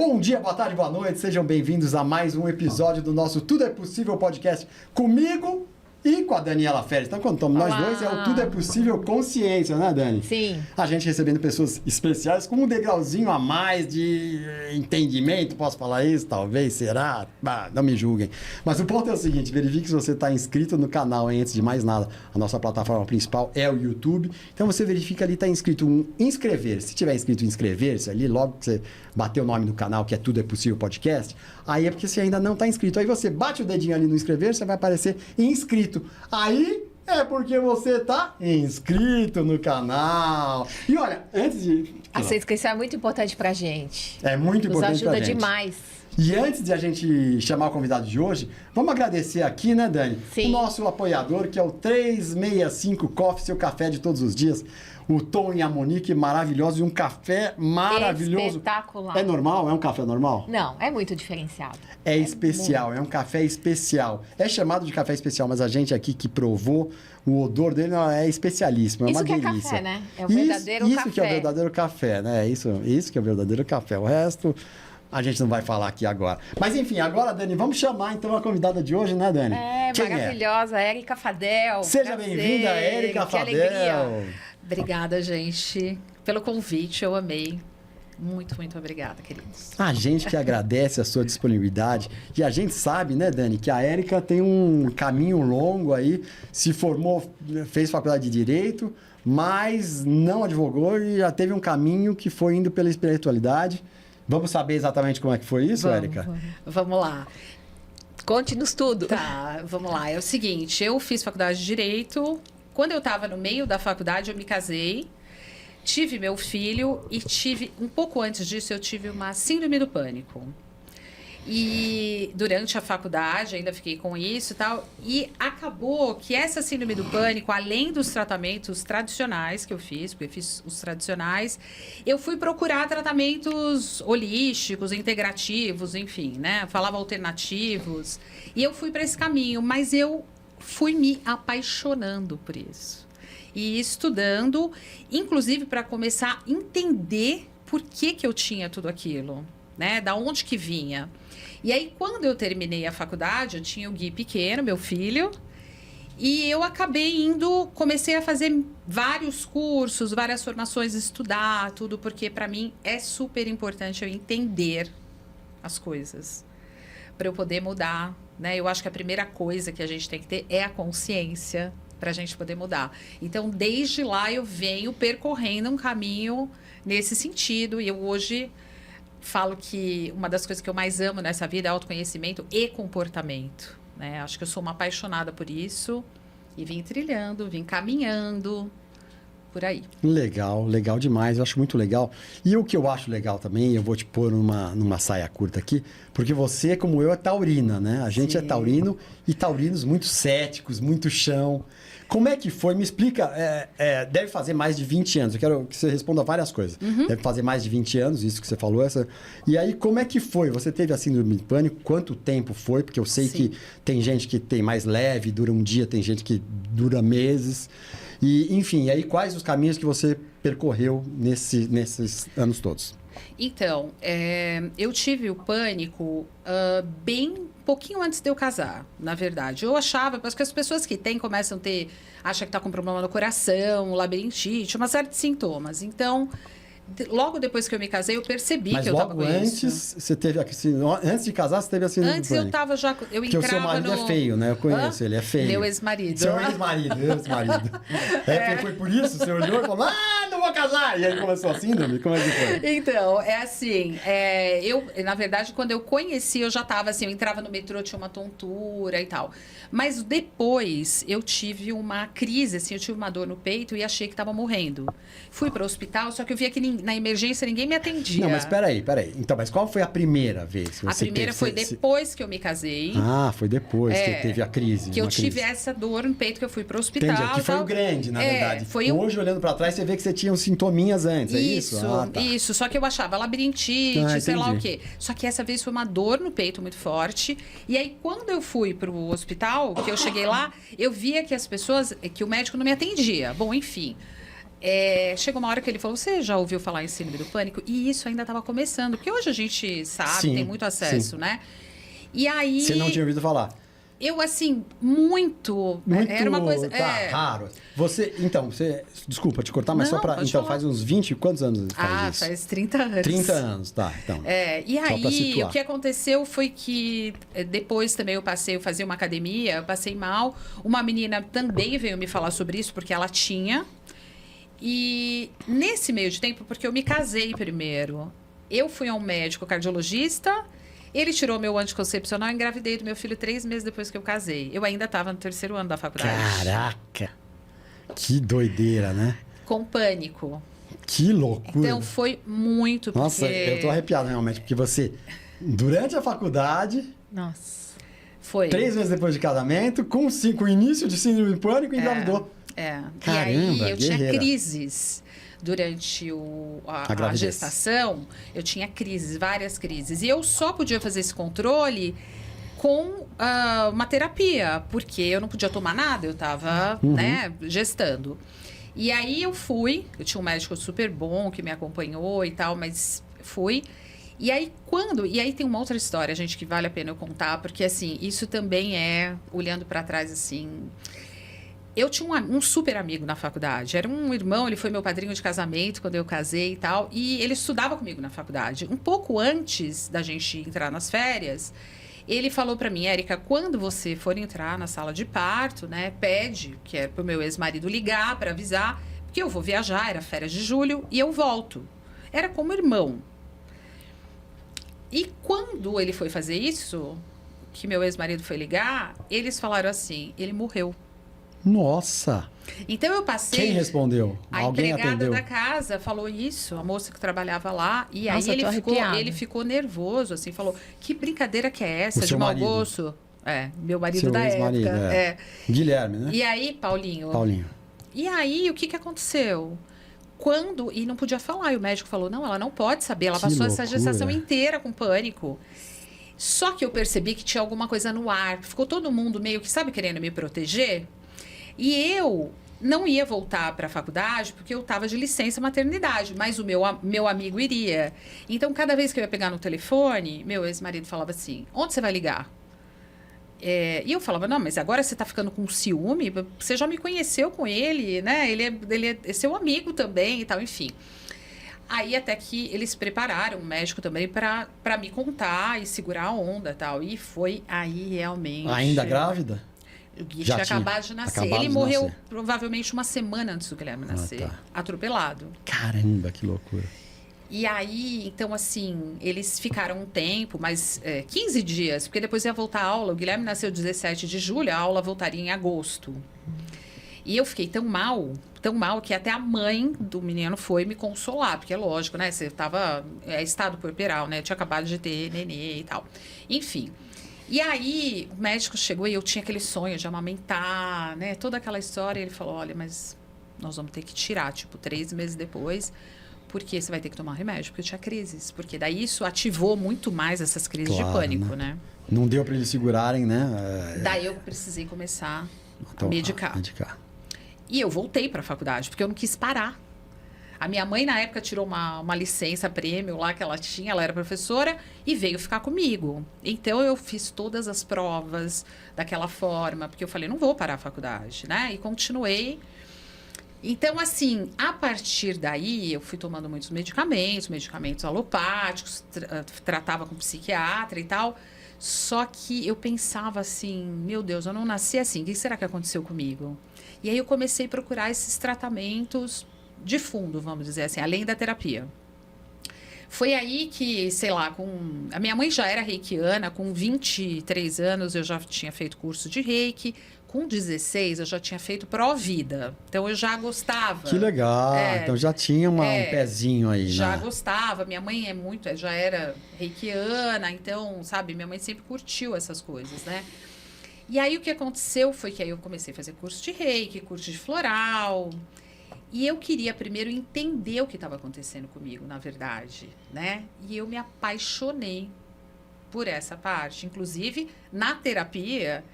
Bom dia, boa tarde, boa noite, sejam bem-vindos a mais um episódio do nosso Tudo é Possível podcast comigo e com a Daniela Ferres. Então, quando estamos nós dois, é o Tudo é Possível Consciência, né, Dani? Sim. A gente recebendo pessoas especiais com um degrauzinho a mais de entendimento, posso falar isso? Talvez, será? Não me julguem. Mas o ponto é o seguinte, verifique se você está inscrito no canal, hein? Antes de mais nada. A nossa plataforma principal é o YouTube. Então, você verifica ali, está inscrito em inscrever-se. Se tiver inscrito em inscrever-se ali, logo que você bater o nome do canal, que é Tudo é Possível Podcast, aí é porque você ainda não está inscrito. Aí você bate o dedinho ali no inscrever-se, vai aparecer inscrito. Aí é porque você tá inscrito no canal. E olha, antes de... Essa inscrição é muito importante pra gente. É muito importante pra gente. Nos ajuda demais. E antes de a gente chamar o convidado de hoje, vamos agradecer aqui, né, Dani? Sim. O nosso apoiador, que é o 365 Coffee, seu café de todos os dias. O Tom e a Monique, maravilhosos, e um café maravilhoso. Espetacular. É normal? É um café normal? Não, é muito diferenciado. É especial, é um café especial. É chamado de café especial, mas a gente aqui que provou, o odor dele é especialíssimo, é uma delícia. Isso que é café, né? É o verdadeiro café. Isso que é o verdadeiro café, né? Isso que é o verdadeiro café. O resto... a gente não vai falar aqui agora. Mas enfim, agora, Dani, vamos chamar então a convidada de hoje, né, Dani? Quem maravilhosa, Érica Fadel. Seja bem-vinda, Érica Fadel. Alegria. Obrigada, gente, pelo convite, eu amei. Muito, muito obrigada, queridos. A gente que agradece a sua disponibilidade. E a gente sabe, né, Dani, que a Érica tem um caminho longo aí, se formou, fez faculdade de Direito, mas não advogou e já teve um caminho que foi indo pela espiritualidade. Vamos saber exatamente como é que foi isso, Érica? Vamos lá. Conte-nos tudo. Tá, vamos lá. É o seguinte, eu fiz faculdade de Direito. Quando eu estava no meio da faculdade, eu me casei, tive meu filho e tive, um pouco antes disso, eu tive uma síndrome do pânico. E durante a faculdade, ainda fiquei com isso e tal. E acabou que essa síndrome do pânico, além dos tratamentos tradicionais que eu fiz, porque eu fiz os tradicionais, eu fui procurar tratamentos holísticos, integrativos, enfim, né? Falava alternativos. E eu fui para esse caminho, mas eu fui me apaixonando por isso. E estudando, inclusive para começar a entender por que eu tinha tudo aquilo, né? Da onde que vinha. E aí, quando eu terminei a faculdade, eu tinha o Gui pequeno, meu filho, e eu acabei comecei a fazer vários cursos, várias formações, estudar tudo, porque para mim é super importante eu entender as coisas, para eu poder mudar, né? Eu acho que a primeira coisa que a gente tem que ter é a consciência para a gente poder mudar. Então, desde lá, eu venho percorrendo um caminho nesse sentido, e eu hoje... falo que uma das coisas que eu mais amo nessa vida é autoconhecimento e comportamento, né? Acho que eu sou uma apaixonada por isso e vim trilhando, vim caminhando por aí. Legal, legal demais, eu acho muito legal. E o que eu acho legal também, eu vou te pôr numa saia curta aqui, porque você, como eu, é taurina, né? A gente é taurino e taurinos muito céticos, muito chão. Como é que foi? Me explica. Deve fazer mais de 20 anos. Eu quero que você responda várias coisas. Uhum. Deve fazer mais de 20 anos, isso que você falou. E aí, como é que foi? Você teve a síndrome de pânico? Quanto tempo foi? Porque eu sei que tem gente que tem mais leve, dura um dia, tem gente que dura meses. E, enfim, aí quais os caminhos que você percorreu nesses anos todos? Então, eu tive o pânico bem pouquinho antes de eu casar, na verdade. Eu achava, porque as pessoas que têm começam a ter, acham que está com problema no coração, labirintite, uma série de sintomas. Então, logo depois que eu me casei, eu percebi que eu estava com isso. Mas logo antes, você teve antes de casar, você teve a síndrome do pânico? Antes eu estava já, eu entrava no... Porque o seu marido é feio, né? Eu conheço, ele é feio. Meu ex-marido. Seu ex-marido. Foi por isso? Você olhou e falou, não vou casar! E aí começou a síndrome? Como é que foi? Então, é assim, eu, na verdade, quando eu conheci, eu já estava assim, eu entrava no metrô, tinha uma tontura e tal. Mas depois, eu tive uma crise, assim, eu tive uma dor no peito e achei que estava morrendo. Fui para o hospital, só que eu via que na emergência ninguém me atendia. Não, mas peraí. Então, mas qual foi a primeira vez que você A primeira foi depois que eu me casei. Ah, foi depois que teve a crise. Que eu tive essa dor no peito, que eu fui pro hospital. Entendi, que foi o grande, na verdade. Hoje, olhando pra trás, você vê que você tinha uns sintominhas antes, é isso? Isso. Só que eu achava labirintite, sei lá o quê. Só que essa vez foi uma dor no peito muito forte. E aí, quando eu fui pro hospital, que eu cheguei lá, eu via que as pessoas, que o médico não me atendia. Bom, enfim... chegou uma hora que ele falou, você já ouviu falar em síndrome do pânico? E isso ainda estava começando, porque hoje a gente sabe, Sim, tem muito acesso, né? E aí... Você não tinha ouvido falar? Eu, assim, muito... Era uma coisa... raro. Desculpa te cortar, mas Não, só pra... pode Então, falar. faz uns 20... Quantos anos faz isso? Faz 30 anos. 30 anos, tá. Então, E só pra aí, situar. o que aconteceu foi que depois também eu fazia uma academia, eu passei mal. Uma menina também veio me falar sobre isso, porque ela tinha. E nesse meio de tempo, porque eu me casei primeiro, eu fui a um médico cardiologista, ele tirou meu anticoncepcional e engravidei do meu filho 3 meses depois que eu casei. Eu ainda estava no 3º ano da faculdade. Caraca! Que doideira, né? Com pânico. Que loucura. Então foi muito, Nossa, porque... eu tô arrepiado realmente, porque você, durante a faculdade, Nossa. Foi. 3 meses depois de casamento, com o início de síndrome do pânico, engravidou. Caramba, e aí eu tinha guerreira. crises durante a gestação. Eu tinha crises, várias crises. E eu só podia fazer esse controle com uma terapia, porque eu não podia tomar nada, eu estava gestando. E aí eu tinha um médico super bom que me acompanhou e tal, mas fui. E aí tem uma outra história, gente, que vale a pena eu contar, porque assim, isso também olhando para trás assim, eu tinha um super amigo na faculdade, era um irmão, ele foi meu padrinho de casamento quando eu casei e tal, e ele estudava comigo na faculdade. Um pouco antes da gente entrar nas férias, ele falou para mim, Érica, quando você for entrar na sala de parto, né, pede, que é pro meu ex-marido ligar para avisar, porque eu vou viajar, era férias de julho, e eu volto. Era como irmão. E quando ele foi fazer isso, que meu ex-marido foi ligar, eles falaram assim, ele morreu. Nossa! Então eu passei... Quem respondeu? A Alguém empregada atendeu? da casa falou isso, a moça que trabalhava lá. E Nossa, aí eu tô arrepiada. ele ficou nervoso, assim, falou, que brincadeira que é essa, O de seu mau marido. gosto? Meu marido Seu da ex-marido, época. Guilherme, né? E aí, Paulinho? E aí, o que aconteceu? E não podia falar, e o médico falou, não, ela não pode saber, ela Que passou essa loucura. gestação inteira com pânico. Só que eu percebi que tinha alguma coisa no ar, ficou todo mundo meio que, sabe, querendo me proteger? E eu não ia voltar para a faculdade porque eu estava de licença maternidade, mas o meu amigo iria. Então, cada vez que eu ia pegar no telefone, meu ex-marido falava assim, onde você vai ligar? E eu falava, não, mas agora você está ficando com ciúme? Você já me conheceu com ele, né? Ele é seu amigo também e tal, enfim. Aí até que eles prepararam um médico também para me contar e segurar a onda e tal. E foi aí realmente... Ainda grávida? O Gui Já tinha tinha acabado de nascer. acabado Ele de morreu nascer. provavelmente uma semana antes do Guilherme nascer. tá. Atropelado. Caramba, que loucura. E aí, então, assim, eles ficaram um tempo, mas 15 dias, porque depois ia voltar a aula. O Guilherme nasceu 17 de julho, a aula voltaria em agosto. E eu fiquei tão mal, que até a mãe do menino foi me consolar, porque é lógico, né? Você estava estado puerperal, né? Eu tinha acabado de ter nenê e tal. Enfim. E aí, o médico chegou e eu tinha aquele sonho de amamentar, né? Toda aquela história. E ele falou, olha, mas nós vamos ter que tirar, 3 meses depois, porque você vai ter que tomar remédio, porque eu tinha crises. Porque daí isso ativou muito mais essas crises de pânico, né? Não deu para eles segurarem, né? Daí eu precisei começar a medicar. E eu voltei para a faculdade, porque eu não quis parar. A minha mãe, na época, tirou uma licença prêmio lá que ela tinha, ela era professora, e veio ficar comigo. Então, eu fiz todas as provas daquela forma, porque eu falei, não vou parar a faculdade, né? E continuei. Então, assim, a partir daí, eu fui tomando muitos medicamentos alopáticos, tratava com psiquiatra e tal. Só que eu pensava assim, meu Deus, eu não nasci assim, o que será que aconteceu comigo? E aí eu comecei a procurar esses tratamentos de fundo, vamos dizer assim, além da terapia. Foi aí que, sei lá, a minha mãe já era reikiana, com 23 anos eu já tinha feito curso de reiki, com 16 eu já tinha feito pró-vida, então eu já gostava. Que legal, então já tinha um pezinho aí, já né? gostava, minha mãe já era reikiana, então, sabe, minha mãe sempre curtiu essas coisas, né? E aí o que aconteceu foi que aí eu comecei a fazer curso de reiki, curso de floral. E eu queria primeiro entender o que estava acontecendo comigo, na verdade, né? E eu me apaixonei por essa parte. Inclusive, na terapia,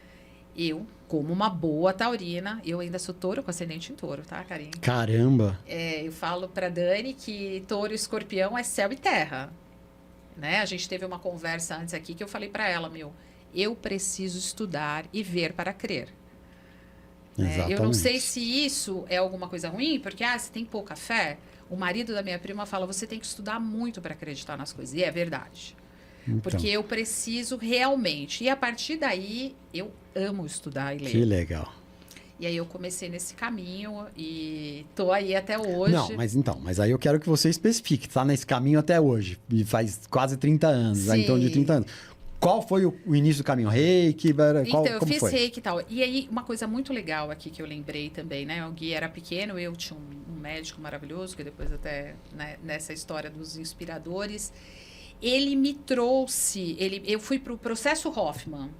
Eu, como uma boa taurina, eu ainda sou touro com ascendente em touro, tá, Karine? Caramba! Eu falo pra Dani que touro e escorpião é céu e terra. Né? A gente teve uma conversa antes aqui que eu falei pra ela, eu preciso estudar e ver para crer. Eu não sei se isso é alguma coisa ruim, porque você tem pouca fé. O marido da minha prima fala, você tem que estudar muito para acreditar nas coisas. E é verdade. Então, porque eu preciso realmente. E a partir daí, eu amo estudar e ler. que legal. E aí eu comecei nesse caminho e tô aí até hoje. Não, mas aí eu quero que você especifique. Tá nesse caminho até hoje. E faz quase 30 anos, Sim. em torno de 30 anos. Qual foi o início do caminho? Reiki? Então, eu como fiz foi? reiki e tal. E aí, uma coisa muito legal aqui que eu lembrei também, né? O Gui era pequeno, eu tinha um médico maravilhoso, que depois até, né, nessa história dos inspiradores, ele me trouxe... eu fui para o Processo Hoffman,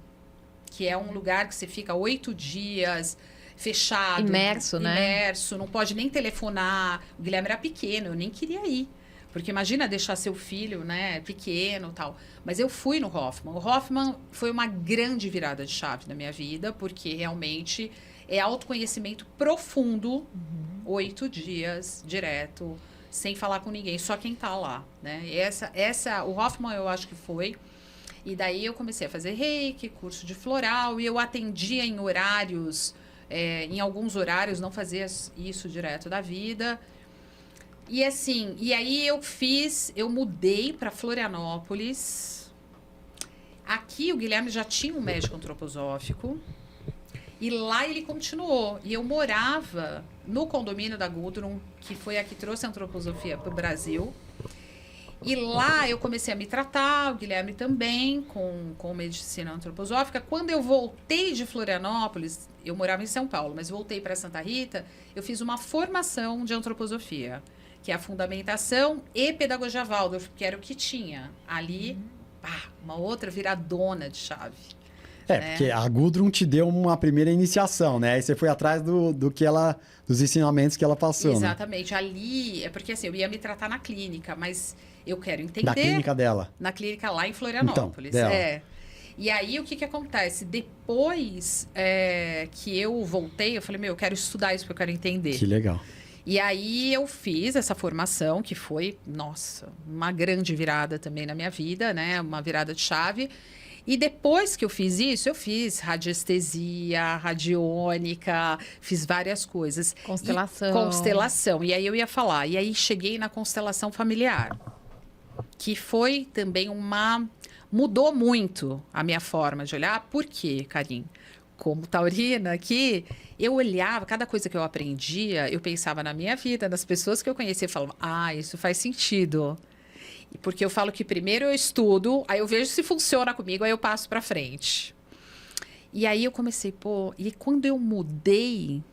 que é um lugar que você fica 8 dias fechado. Imerso, né? Imerso, não pode nem telefonar. O Guilherme era pequeno, eu nem queria ir. Porque imagina deixar seu filho, né, pequeno e tal. Mas eu fui no Hoffman. O Hoffman foi uma grande virada de chave na minha vida, porque realmente é autoconhecimento profundo, 8 dias, direto, sem falar com ninguém, só quem tá lá, né? E o Hoffman eu acho que foi. E daí eu comecei a fazer reiki, curso de floral, e eu atendia em horários, em alguns horários, não fazia isso direto da vida. E assim, e aí eu mudei para Florianópolis. Aqui o Guilherme já tinha um médico antroposófico. E lá ele continuou. E eu morava no condomínio da Gudrun, que foi a que trouxe a antroposofia para o Brasil. E lá eu comecei a me tratar, o Guilherme também, com medicina antroposófica. Quando eu voltei de Florianópolis, eu morava em São Paulo, mas voltei para Santa Rita, eu fiz uma formação de antroposofia, que é a fundamentação e pedagogia Waldorf, que era o que tinha ali, uma outra viradona de chave. Porque a Gudrun te deu uma primeira iniciação, né? Aí você foi atrás dos ensinamentos que ela passou, Exatamente. Né? Ali, é porque assim, eu ia me tratar na clínica, mas eu quero entender... Da clínica dela? Na clínica lá em Florianópolis. Então, dela. E aí, o que acontece? Depois que eu voltei, eu falei, eu quero estudar isso, porque eu quero entender. Que legal. E aí, eu fiz essa formação, que foi, nossa, uma grande virada também na minha vida, né? Uma virada de chave. E depois que eu fiz isso, eu fiz radiestesia, radiônica, fiz várias coisas. Constelação. E aí eu ia falar. E aí cheguei na constelação familiar, que foi também mudou muito a minha forma de olhar. Por quê, Karim? Como taurina aqui, eu olhava, cada coisa que eu aprendia, eu pensava na minha vida, nas pessoas que eu conhecia, e falava, isso faz sentido. Porque eu falo que primeiro eu estudo, aí eu vejo se funciona comigo, aí eu passo para frente. E aí eu comecei, e quando eu mudei,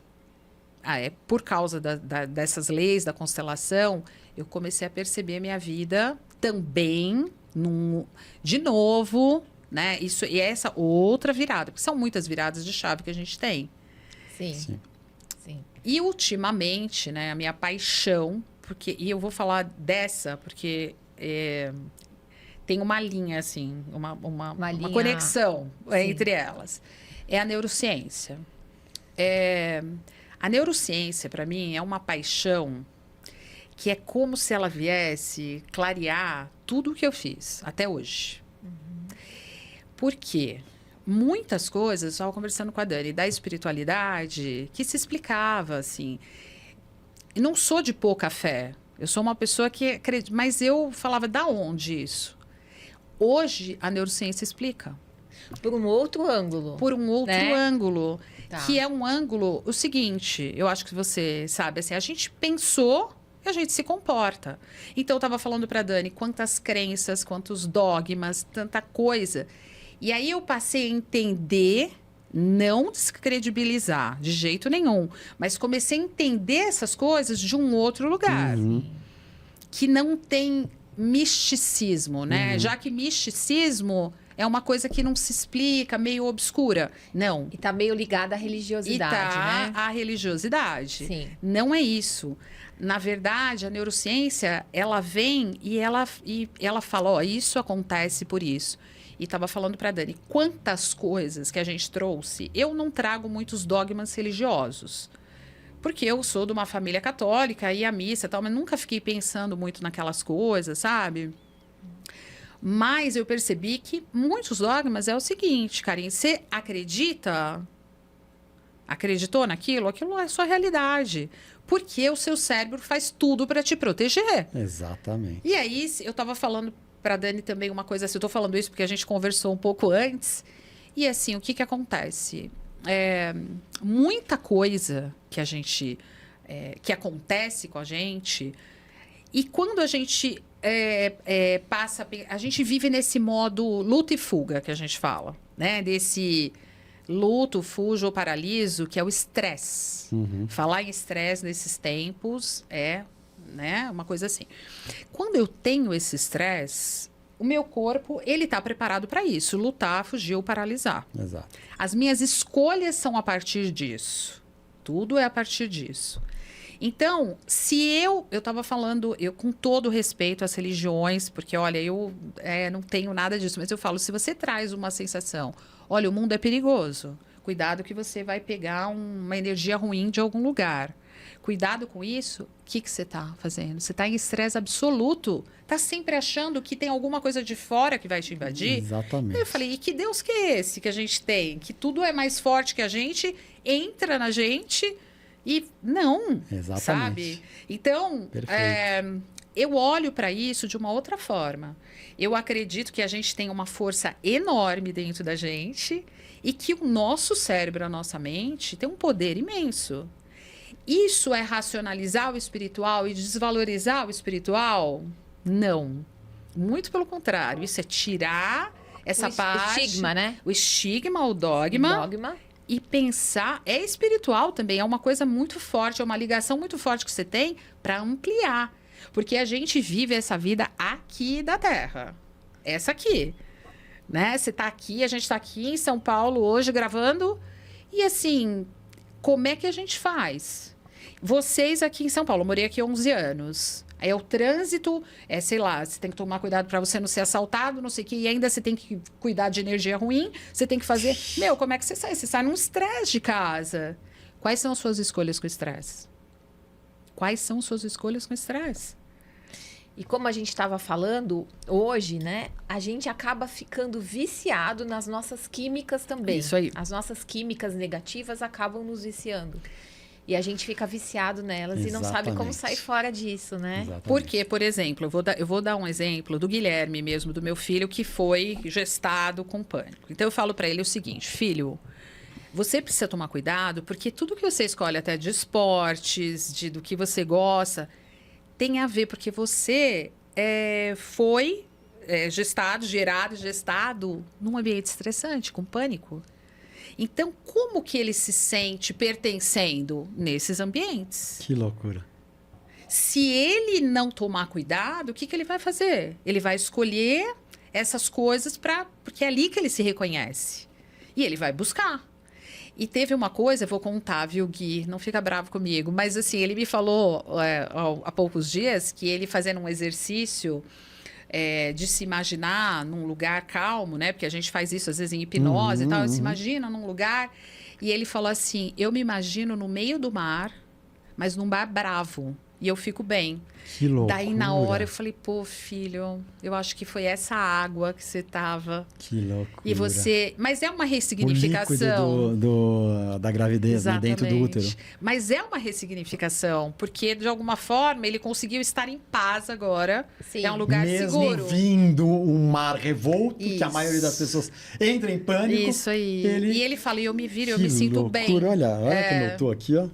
por causa dessas leis da constelação, eu comecei a perceber a minha vida também, de novo, né? E essa outra virada, porque são muitas viradas de chave que a gente tem. Sim. E ultimamente, né, a minha paixão, e eu vou falar dessa, porque tem uma linha, assim, uma conexão entre elas. É a neurociência. A neurociência, para mim, é uma paixão que é como se ela viesse clarear tudo o que eu fiz até hoje. Por quê? Muitas coisas, eu estava conversando com a Dani, da espiritualidade, que se explicava, assim. E não sou de pouca fé. Eu sou uma pessoa que acredita, mas eu falava, da onde isso? Hoje, a neurociência explica. Por um outro ângulo. Por um outro ângulo. Tá. Que é um ângulo, o seguinte, eu acho que você sabe, assim, a gente pensou e a gente se comporta. Então, eu estava falando para a Dani quantas crenças, quantos dogmas, tanta coisa. E aí eu passei a entender, não descredibilizar de jeito nenhum, mas comecei a entender essas coisas de um outro lugar. Que não tem misticismo, né? Já que misticismo é uma coisa que não se explica, meio obscura. Não. E tá meio ligada à E religiosidade, tá né? a religiosidade. Sim. Não é isso. Na verdade, a neurociência, ela vem e ela fala, ó, isso acontece por isso. E estava falando para Dani, quantas coisas que a gente trouxe, eu não trago muitos dogmas religiosos. Porque eu sou de uma família católica, ia à missa e tal, mas nunca fiquei pensando muito naquelas coisas, sabe? Mas eu percebi que muitos dogmas é o seguinte, Karine, você acreditou naquilo? Aquilo é sua realidade. Porque o seu cérebro faz tudo para te proteger. Exatamente. E aí, eu estava falando para Dani também uma coisa assim, eu estou falando isso porque a gente conversou um pouco antes. E assim, o que acontece? Muita coisa que a gente que acontece com a gente, e quando a gente a gente vive nesse modo luta e fuga que a gente fala, né? Desse luto, fujo ou paraliso, que é o estresse. Falar em estresse nesses tempos né, uma coisa assim. Quando eu tenho esse estresse, o meu corpo, ele está preparado para isso, lutar, fugir ou paralisar. Exato. As minhas escolhas são a partir disso. Tudo é a partir disso. Então, se eu estava falando, eu com todo respeito às religiões, porque, olha, eu não tenho nada disso, mas eu falo, se você traz uma sensação, olha, o mundo é perigoso, cuidado que você vai pegar uma energia ruim de algum lugar. Cuidado com isso, o que você está fazendo? Você está em estresse absoluto, está sempre achando que tem alguma coisa de fora que vai te invadir. Exatamente. Eu falei, e que Deus que é esse que a gente tem? Que tudo é mais forte que a gente, entra na gente e não, Exatamente. sabe? Então, eu olho para isso de uma outra forma. Eu acredito que a gente tem uma força enorme dentro da gente e que o nosso cérebro, a nossa mente, tem um poder imenso. Isso é racionalizar o espiritual e desvalorizar o espiritual? Não. Muito pelo contrário. Isso é tirar essa parte... O estigma, né? O estigma, o dogma. E pensar... É espiritual também. É uma coisa muito forte. É uma ligação muito forte que você tem para ampliar. Porque a gente vive essa vida aqui da Terra. Essa aqui. Né? Você está aqui, a gente está aqui em São Paulo hoje gravando. E assim, como é que a gente faz? Vocês aqui em São Paulo, eu morei aqui há 11 anos. Aí o trânsito, sei lá, você tem que tomar cuidado para você não ser assaltado, não sei o quê. E ainda você tem que cuidar de energia ruim. Você tem que fazer... como é que você sai? Você sai num estresse de casa. Quais são as suas escolhas com estresse? Quais são suas escolhas com estresse? E como a gente estava falando hoje, né? A gente acaba ficando viciado nas nossas químicas também. Isso aí. As nossas químicas negativas acabam nos viciando. E a gente fica viciado nelas e não sabe como sair fora disso, né? Exatamente. Porque, por exemplo, eu vou dar um exemplo do Guilherme mesmo, do meu filho, que foi gestado com pânico. Então, eu falo para ele o seguinte, filho, você precisa tomar cuidado, porque tudo que você escolhe, até de esportes, do que você gosta, tem a ver, porque você foi gestado num ambiente estressante, com pânico. Então, como que ele se sente pertencendo nesses ambientes? Que loucura. Se ele não tomar cuidado, o que ele vai fazer? Ele vai escolher essas coisas porque é ali que ele se reconhece. E ele vai buscar. E teve uma coisa, eu vou contar, viu, Gui? Não fica bravo comigo. Mas, assim, ele me falou há poucos dias que ele fazendo um exercício... de se imaginar num lugar calmo, né? Porque a gente faz isso às vezes em hipnose e tal. Ele se imagina num lugar e ele falou assim, eu me imagino no meio do mar, mas num bar bravo. E eu fico bem. Que loucura. Daí, na hora, eu falei, pô, filho, eu acho que foi essa água que você tava. Que loucura. E você... Mas é uma O ressignificação. líquido da gravidez, né, dentro do útero. Mas é uma ressignificação, porque, de alguma forma, ele conseguiu estar em paz agora. Sim. É um lugar Mesmo seguro. vindo um mar revolto, que a Isso. maioria das pessoas entra em pânico. Isso aí. E ele fala, eu me viro, eu Que me sinto loucura. bem. Olha que eu tô aqui, ó.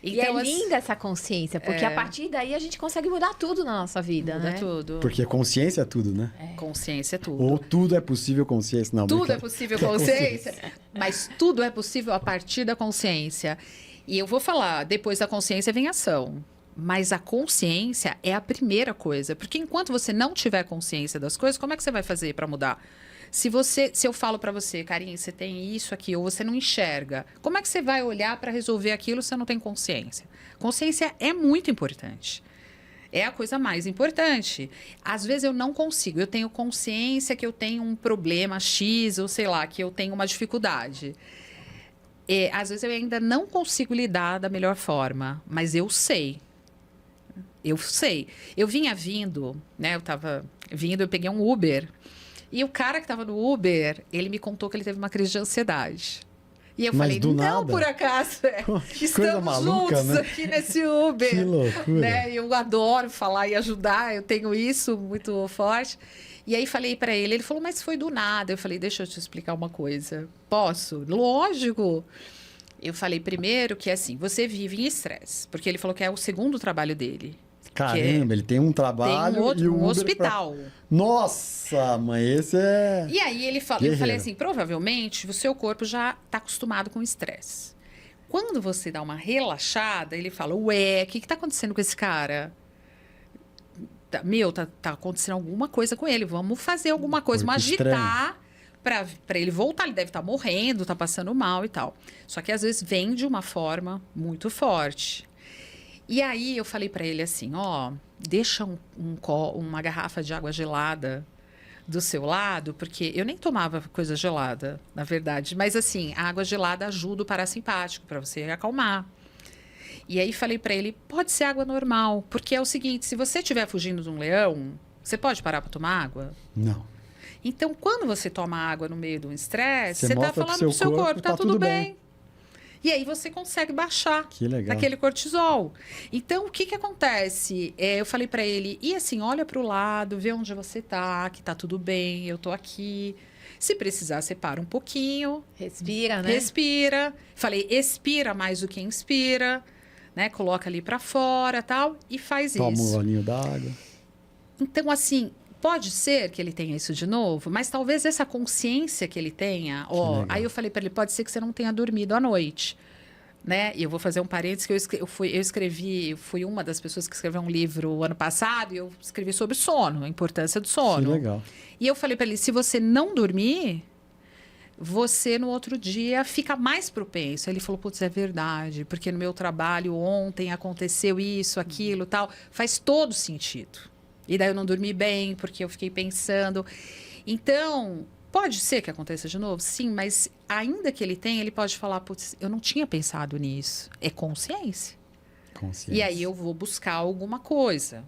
E é Então, linda essa consciência, porque a partir daí a gente consegue mudar tudo na nossa vida, muda né? tudo. Porque consciência é tudo, né? Consciência é tudo. Ou tudo é possível consciência. Não, Tudo é brincadeira. possível consciência, mas tudo é possível a partir da consciência. E eu vou falar, depois da consciência vem ação. Mas a consciência é a primeira coisa. Porque enquanto você não tiver consciência das coisas, como é que você vai fazer para mudar? Se eu falo para você, Karine, você tem isso aqui, ou você não enxerga, como é que você vai olhar para resolver aquilo se você não tem consciência? Consciência é muito importante. É a coisa mais importante. Às vezes eu não consigo. Eu tenho consciência que eu tenho um problema X, ou sei lá, que eu tenho uma dificuldade. Às vezes eu ainda não consigo lidar da melhor forma, mas eu sei. Eu sei. Eu vinha vindo, né? Eu tava vindo, eu peguei um Uber. E o cara que estava no Uber, ele me contou que ele teve uma crise de ansiedade. E eu Mas falei, do não, nada? por acaso. Coisa Estamos maluca, juntos né? aqui nesse Uber. Que loucura. Né? Eu adoro falar e ajudar, eu tenho isso muito forte. E aí falei para ele falou, mas foi do nada. Eu falei, deixa eu te explicar uma coisa. Posso? Lógico. Eu falei primeiro que assim, você vive em estresse. Porque ele falou que é o segundo trabalho dele. Caramba, ele tem um trabalho Tem um outro, e o um Uber hospital. Nossa, mãe, esse é... E aí ele falou, eu falei assim, provavelmente o seu corpo já está acostumado com estresse. Quando você dá uma relaxada, ele fala, ué, o que está acontecendo com esse cara? Tá acontecendo alguma coisa com ele, vamos fazer alguma coisa, vamos agitar para ele voltar. Ele deve estar morrendo, tá passando mal e tal. Só que às vezes vem de uma forma muito forte. E aí eu falei para ele assim, ó, deixa uma garrafa de água gelada do seu lado, porque eu nem tomava coisa gelada, na verdade. Mas assim, a água gelada ajuda o parasimpático para você acalmar. E aí falei para ele, pode ser água normal, porque é o seguinte, se você estiver fugindo de um leão, você pode parar para tomar água? Não. Então, quando você toma água no meio de um estresse, você está mostra falando pro seu corpo, tá tudo bem. E aí você consegue baixar aquele cortisol. Então, o que acontece? Eu falei para ele, e assim, olha para o lado, vê onde você tá, que tá tudo bem, eu tô aqui. Se precisar, você para um pouquinho. Respira, né? Respira. Falei, expira mais do que inspira, né? Coloca ali para fora, tal, e faz isso. Toma um golinho d'água. Então, assim, pode ser que ele tenha isso de novo, mas talvez essa consciência que ele tenha, aí eu falei para ele, pode ser que você não tenha dormido à noite, né? E eu vou fazer um parênteses que eu fui uma das pessoas que escreveu um livro ano passado e eu escrevi sobre sono, a importância do sono. Que legal. E eu falei para ele, se você não dormir, você no outro dia fica mais propenso. Ele falou, putz, é verdade, porque no meu trabalho ontem aconteceu isso, aquilo, tal. Faz todo sentido. E daí eu não dormi bem, porque eu fiquei pensando. Então, pode ser que aconteça de novo? Sim, mas ainda que ele tenha, ele pode falar, putz, eu não tinha pensado nisso. É consciência. E aí eu vou buscar alguma coisa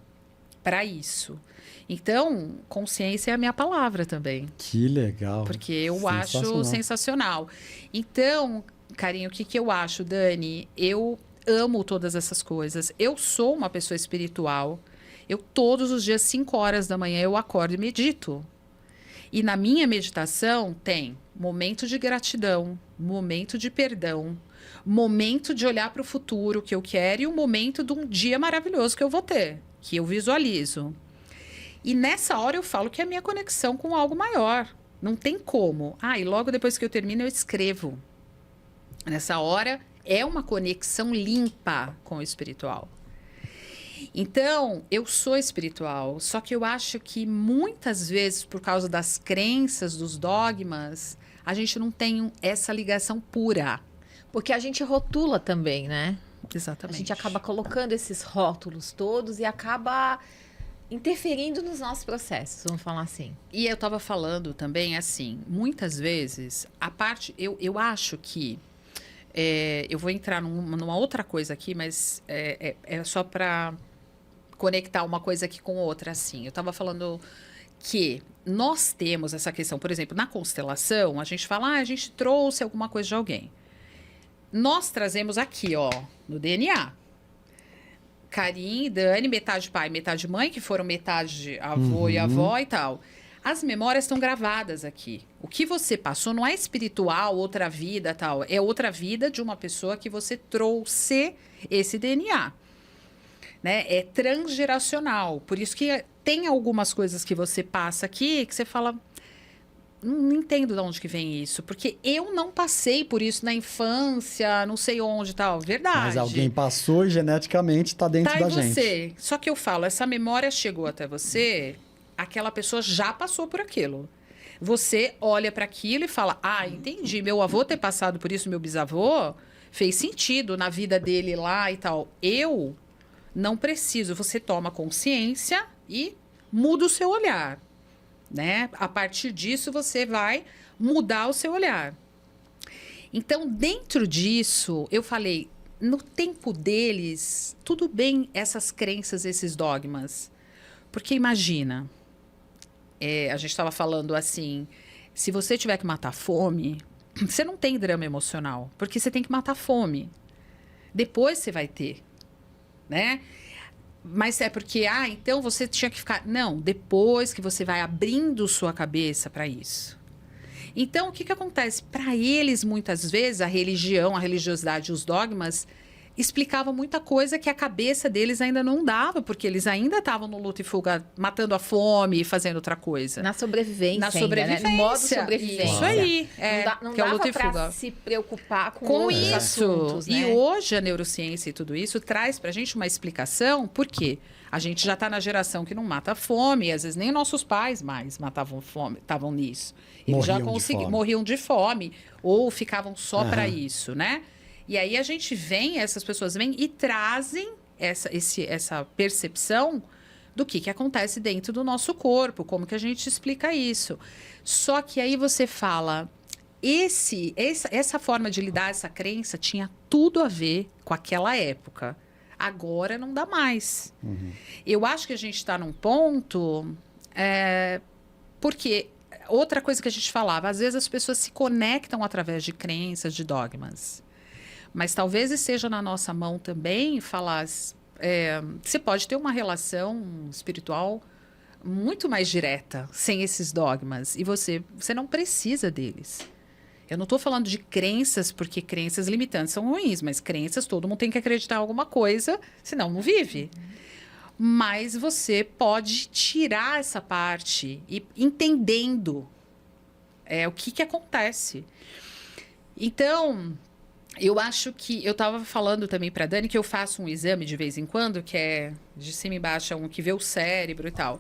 para isso. Então, consciência é a minha palavra também. Que legal. Porque eu acho sensacional. Então, carinho, o que eu acho, Dani? Eu amo todas essas coisas. Eu sou uma pessoa espiritual. Eu, todos os dias, 5 horas da manhã, eu acordo e medito. E na minha meditação tem momento de gratidão, momento de perdão, momento de olhar para o futuro que eu quero e um momento de um dia maravilhoso que eu vou ter, que eu visualizo. E nessa hora eu falo que é a minha conexão com algo maior. Não tem como. E logo depois que eu termino, eu escrevo. Nessa hora, é uma conexão limpa com o espiritual. Então, eu sou espiritual, só que eu acho que muitas vezes, por causa das crenças, dos dogmas, a gente não tem essa ligação pura. Porque a gente rotula também, né? Exatamente. A gente acaba colocando esses rótulos todos e acaba interferindo nos nossos processos, vamos falar assim. E eu estava falando também, assim, muitas vezes, a parte... Eu acho que... eu vou entrar numa outra coisa aqui, mas é só para conectar uma coisa aqui com outra, assim. Eu estava falando que nós temos essa questão, por exemplo, na constelação, a gente fala, a gente trouxe alguma coisa de alguém. Nós trazemos aqui, no DNA. Karine e Dani, metade pai, metade mãe, que foram metade avô e avó e tal. As memórias estão gravadas aqui. O que você passou não é espiritual, outra vida, tal. É outra vida de uma pessoa que você trouxe esse DNA. Né? É transgeracional. Por isso que tem algumas coisas que você passa aqui que você fala... Não entendo de onde que vem isso. Porque eu não passei por isso na infância, não sei onde e tal. Verdade. Mas alguém passou e geneticamente está dentro da gente. Você. Só que eu falo, essa memória chegou até você, aquela pessoa já passou por aquilo. Você olha para aquilo e fala: ah, entendi, meu avô ter passado por isso, meu bisavô, fez sentido na vida dele lá e tal. Eu não preciso. Você toma consciência e muda o seu olhar, né? A partir disso, você vai mudar o seu olhar. Então, dentro disso, eu falei, no tempo deles, tudo bem essas crenças, esses dogmas. Porque imagina, a gente estava falando assim, se você tiver que matar a fome, você não tem drama emocional, porque você tem que matar a fome. Depois você vai ter, né? Mas é porque, então você tinha que ficar... Não, depois que você vai abrindo sua cabeça para isso. Então, o que acontece? Para eles, muitas vezes, a religião, a religiosidade, os dogmas explicavam muita coisa que a cabeça deles ainda não dava, porque eles ainda estavam no luta e fuga, matando a fome e fazendo outra coisa. Na sobrevivência. Na sobrevivência. Ainda, né? No modo sobrevivência. Isso aí. Não que é o dava luta e pra fuga. se preocupar com isso. outros assuntos, né? E hoje a neurociência e tudo isso traz pra gente uma explicação, por quê? A gente já está na geração que não mata fome, e às vezes nem nossos pais mais matavam fome, estavam nisso. Eles morriam de fome ou ficavam só para isso, né? E aí essas pessoas vêm e trazem essa percepção do que acontece dentro do nosso corpo, como que a gente explica isso. Só que aí você fala, essa forma de lidar, essa crença tinha tudo a ver com aquela época. Agora não dá mais. Eu acho que a gente está num ponto... porque outra coisa que a gente falava, às vezes as pessoas se conectam através de crenças, de dogmas. Mas talvez seja na nossa mão também falar... você pode ter uma relação espiritual muito mais direta, sem esses dogmas. E você não precisa deles. Eu não estou falando de crenças, porque crenças limitantes são ruins, mas crenças, todo mundo tem que acreditar em alguma coisa, senão não vive. Mas você pode tirar essa parte e entendendo o que acontece. Então, eu acho que... Eu estava falando também para a Dani que eu faço um exame de vez em quando, que é de cima e baixo, que vê o cérebro e tal.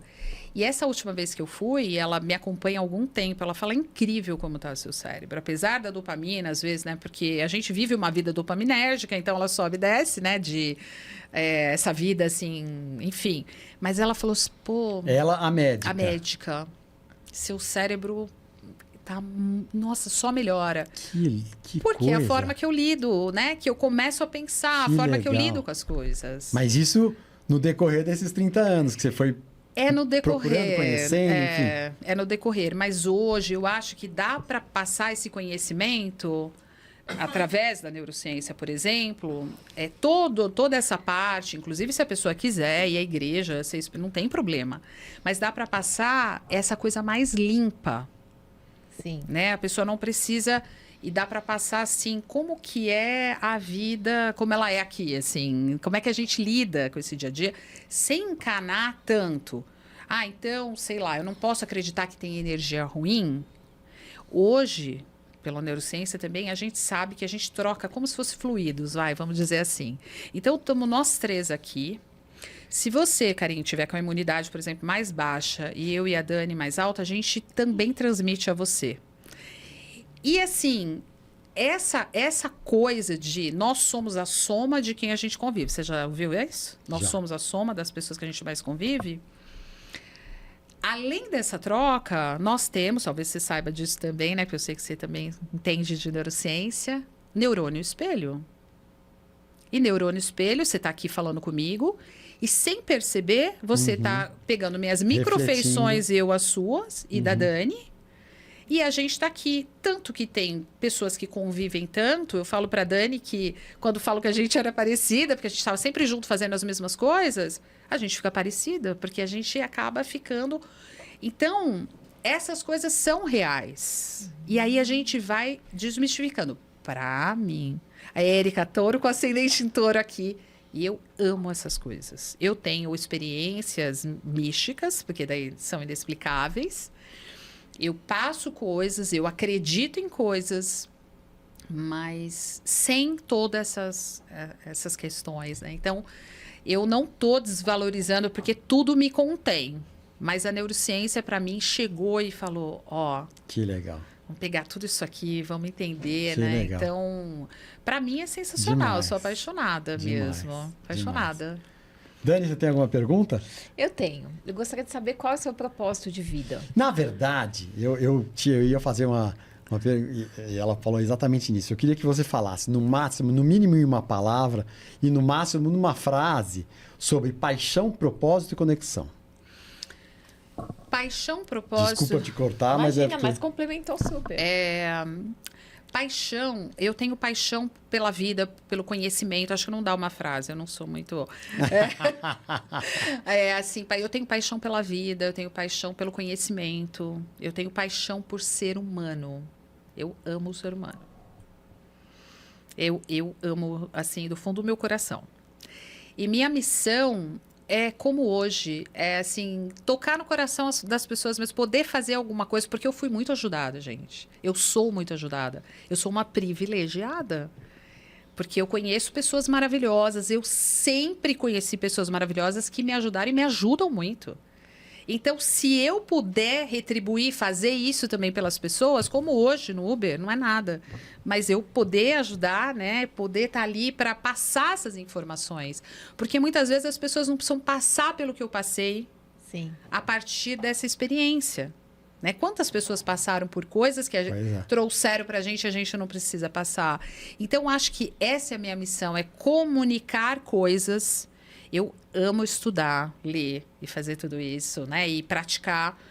E essa última vez que eu fui, ela me acompanha há algum tempo, ela fala, incrível como está o seu cérebro. Apesar da dopamina, às vezes, né? Porque a gente vive uma vida dopaminérgica, então ela sobe e desce, né? Essa vida, assim, enfim. Mas ela falou assim, pô... Ela, a médica. A médica. Seu cérebro... Nossa, só melhora. Que Porque coisa. é a forma que eu lido, né? Que eu começo a pensar, a forma que eu lido com as coisas. Mas isso no decorrer desses 30 anos que você foi no decorrer. Procurando, conhecendo, enfim. É no decorrer. Mas hoje eu acho que dá para passar esse conhecimento através da neurociência, por exemplo. Toda essa parte, inclusive se a pessoa quiser, e a igreja, não tem problema. Mas dá para passar essa coisa mais limpa. Sim. Né? A pessoa não precisa... E dá para passar, assim, como que é a vida, como ela é aqui, assim. Como é que a gente lida com esse dia a dia, sem encanar tanto. Então, sei lá, eu não posso acreditar que tem energia ruim. Hoje, pela neurociência também, a gente sabe que a gente troca como se fosse fluidos, vamos dizer assim. Então, estamos nós três aqui. Se você, Karine, tiver com a imunidade, por exemplo, mais baixa, e eu e a Dani mais alta, a gente também transmite a você. E assim, essa coisa de nós somos a soma de quem a gente convive. Você já ouviu isso? Nós somos a soma das pessoas que a gente mais convive. Além dessa troca, nós temos, talvez você saiba disso também, né? Porque eu sei que você também entende de neurociência, neurônio espelho. E neurônio espelho, você está aqui falando comigo, e sem perceber, você está pegando minhas microfeições, eu as suas, e da Dani. E a gente está aqui, tanto que tem pessoas que convivem tanto. Eu falo para Dani que, quando falo que a gente era parecida, porque a gente estava sempre junto fazendo as mesmas coisas, a gente fica parecida, porque a gente acaba ficando... Então, essas coisas são reais. E aí a gente vai desmistificando. Para mim, a Érica Touro com ascendente em Touro aqui. E eu amo essas coisas. Eu tenho experiências místicas, porque daí são inexplicáveis. Eu passo coisas, eu acredito em coisas, mas sem todas essas questões, né? Então, eu não estou desvalorizando, porque tudo me contém. Mas a neurociência, para mim, chegou e falou, ó... Que legal. Vamos pegar tudo isso aqui, vamos entender, Que né? legal. Então, para mim é sensacional. Demais. Eu sou apaixonada Demais. mesmo. Apaixonada. Dani, você tem alguma pergunta? Eu tenho. Eu gostaria de saber qual é o seu propósito de vida. Na verdade, eu ia fazer uma e ela falou exatamente nisso. Eu queria que você falasse, no máximo, no mínimo em uma palavra e no máximo numa frase sobre paixão, propósito e conexão. Paixão, propósito... Desculpa te cortar, Imagina, mas é porque... mas complementou super. Paixão, eu tenho paixão pela vida, pelo conhecimento. Acho que não dá uma frase, eu não sou muito... assim, eu tenho paixão pela vida, eu tenho paixão pelo conhecimento, eu tenho paixão por ser humano. Eu amo o ser humano. Eu amo, assim, do fundo do meu coração. E minha missão é como hoje, é assim, tocar no coração das pessoas, mas poder fazer alguma coisa, porque eu fui muito ajudada, gente. Eu sou muito ajudada. Eu sou uma privilegiada. Porque eu conheço pessoas maravilhosas, eu sempre conheci pessoas maravilhosas que me ajudaram e me ajudam muito. Então, se eu puder retribuir, fazer isso também pelas pessoas, como hoje no Uber, não é nada. Mas eu poder ajudar, né? Poder estar ali para passar essas informações. Porque muitas vezes as pessoas não precisam passar pelo que eu passei. Sim. A partir dessa experiência. Né? Quantas pessoas passaram por coisas que trouxeram para a gente não precisa passar. Então, acho que essa é a minha missão, é comunicar coisas. Eu amo estudar, ler e fazer tudo isso, né? E praticar.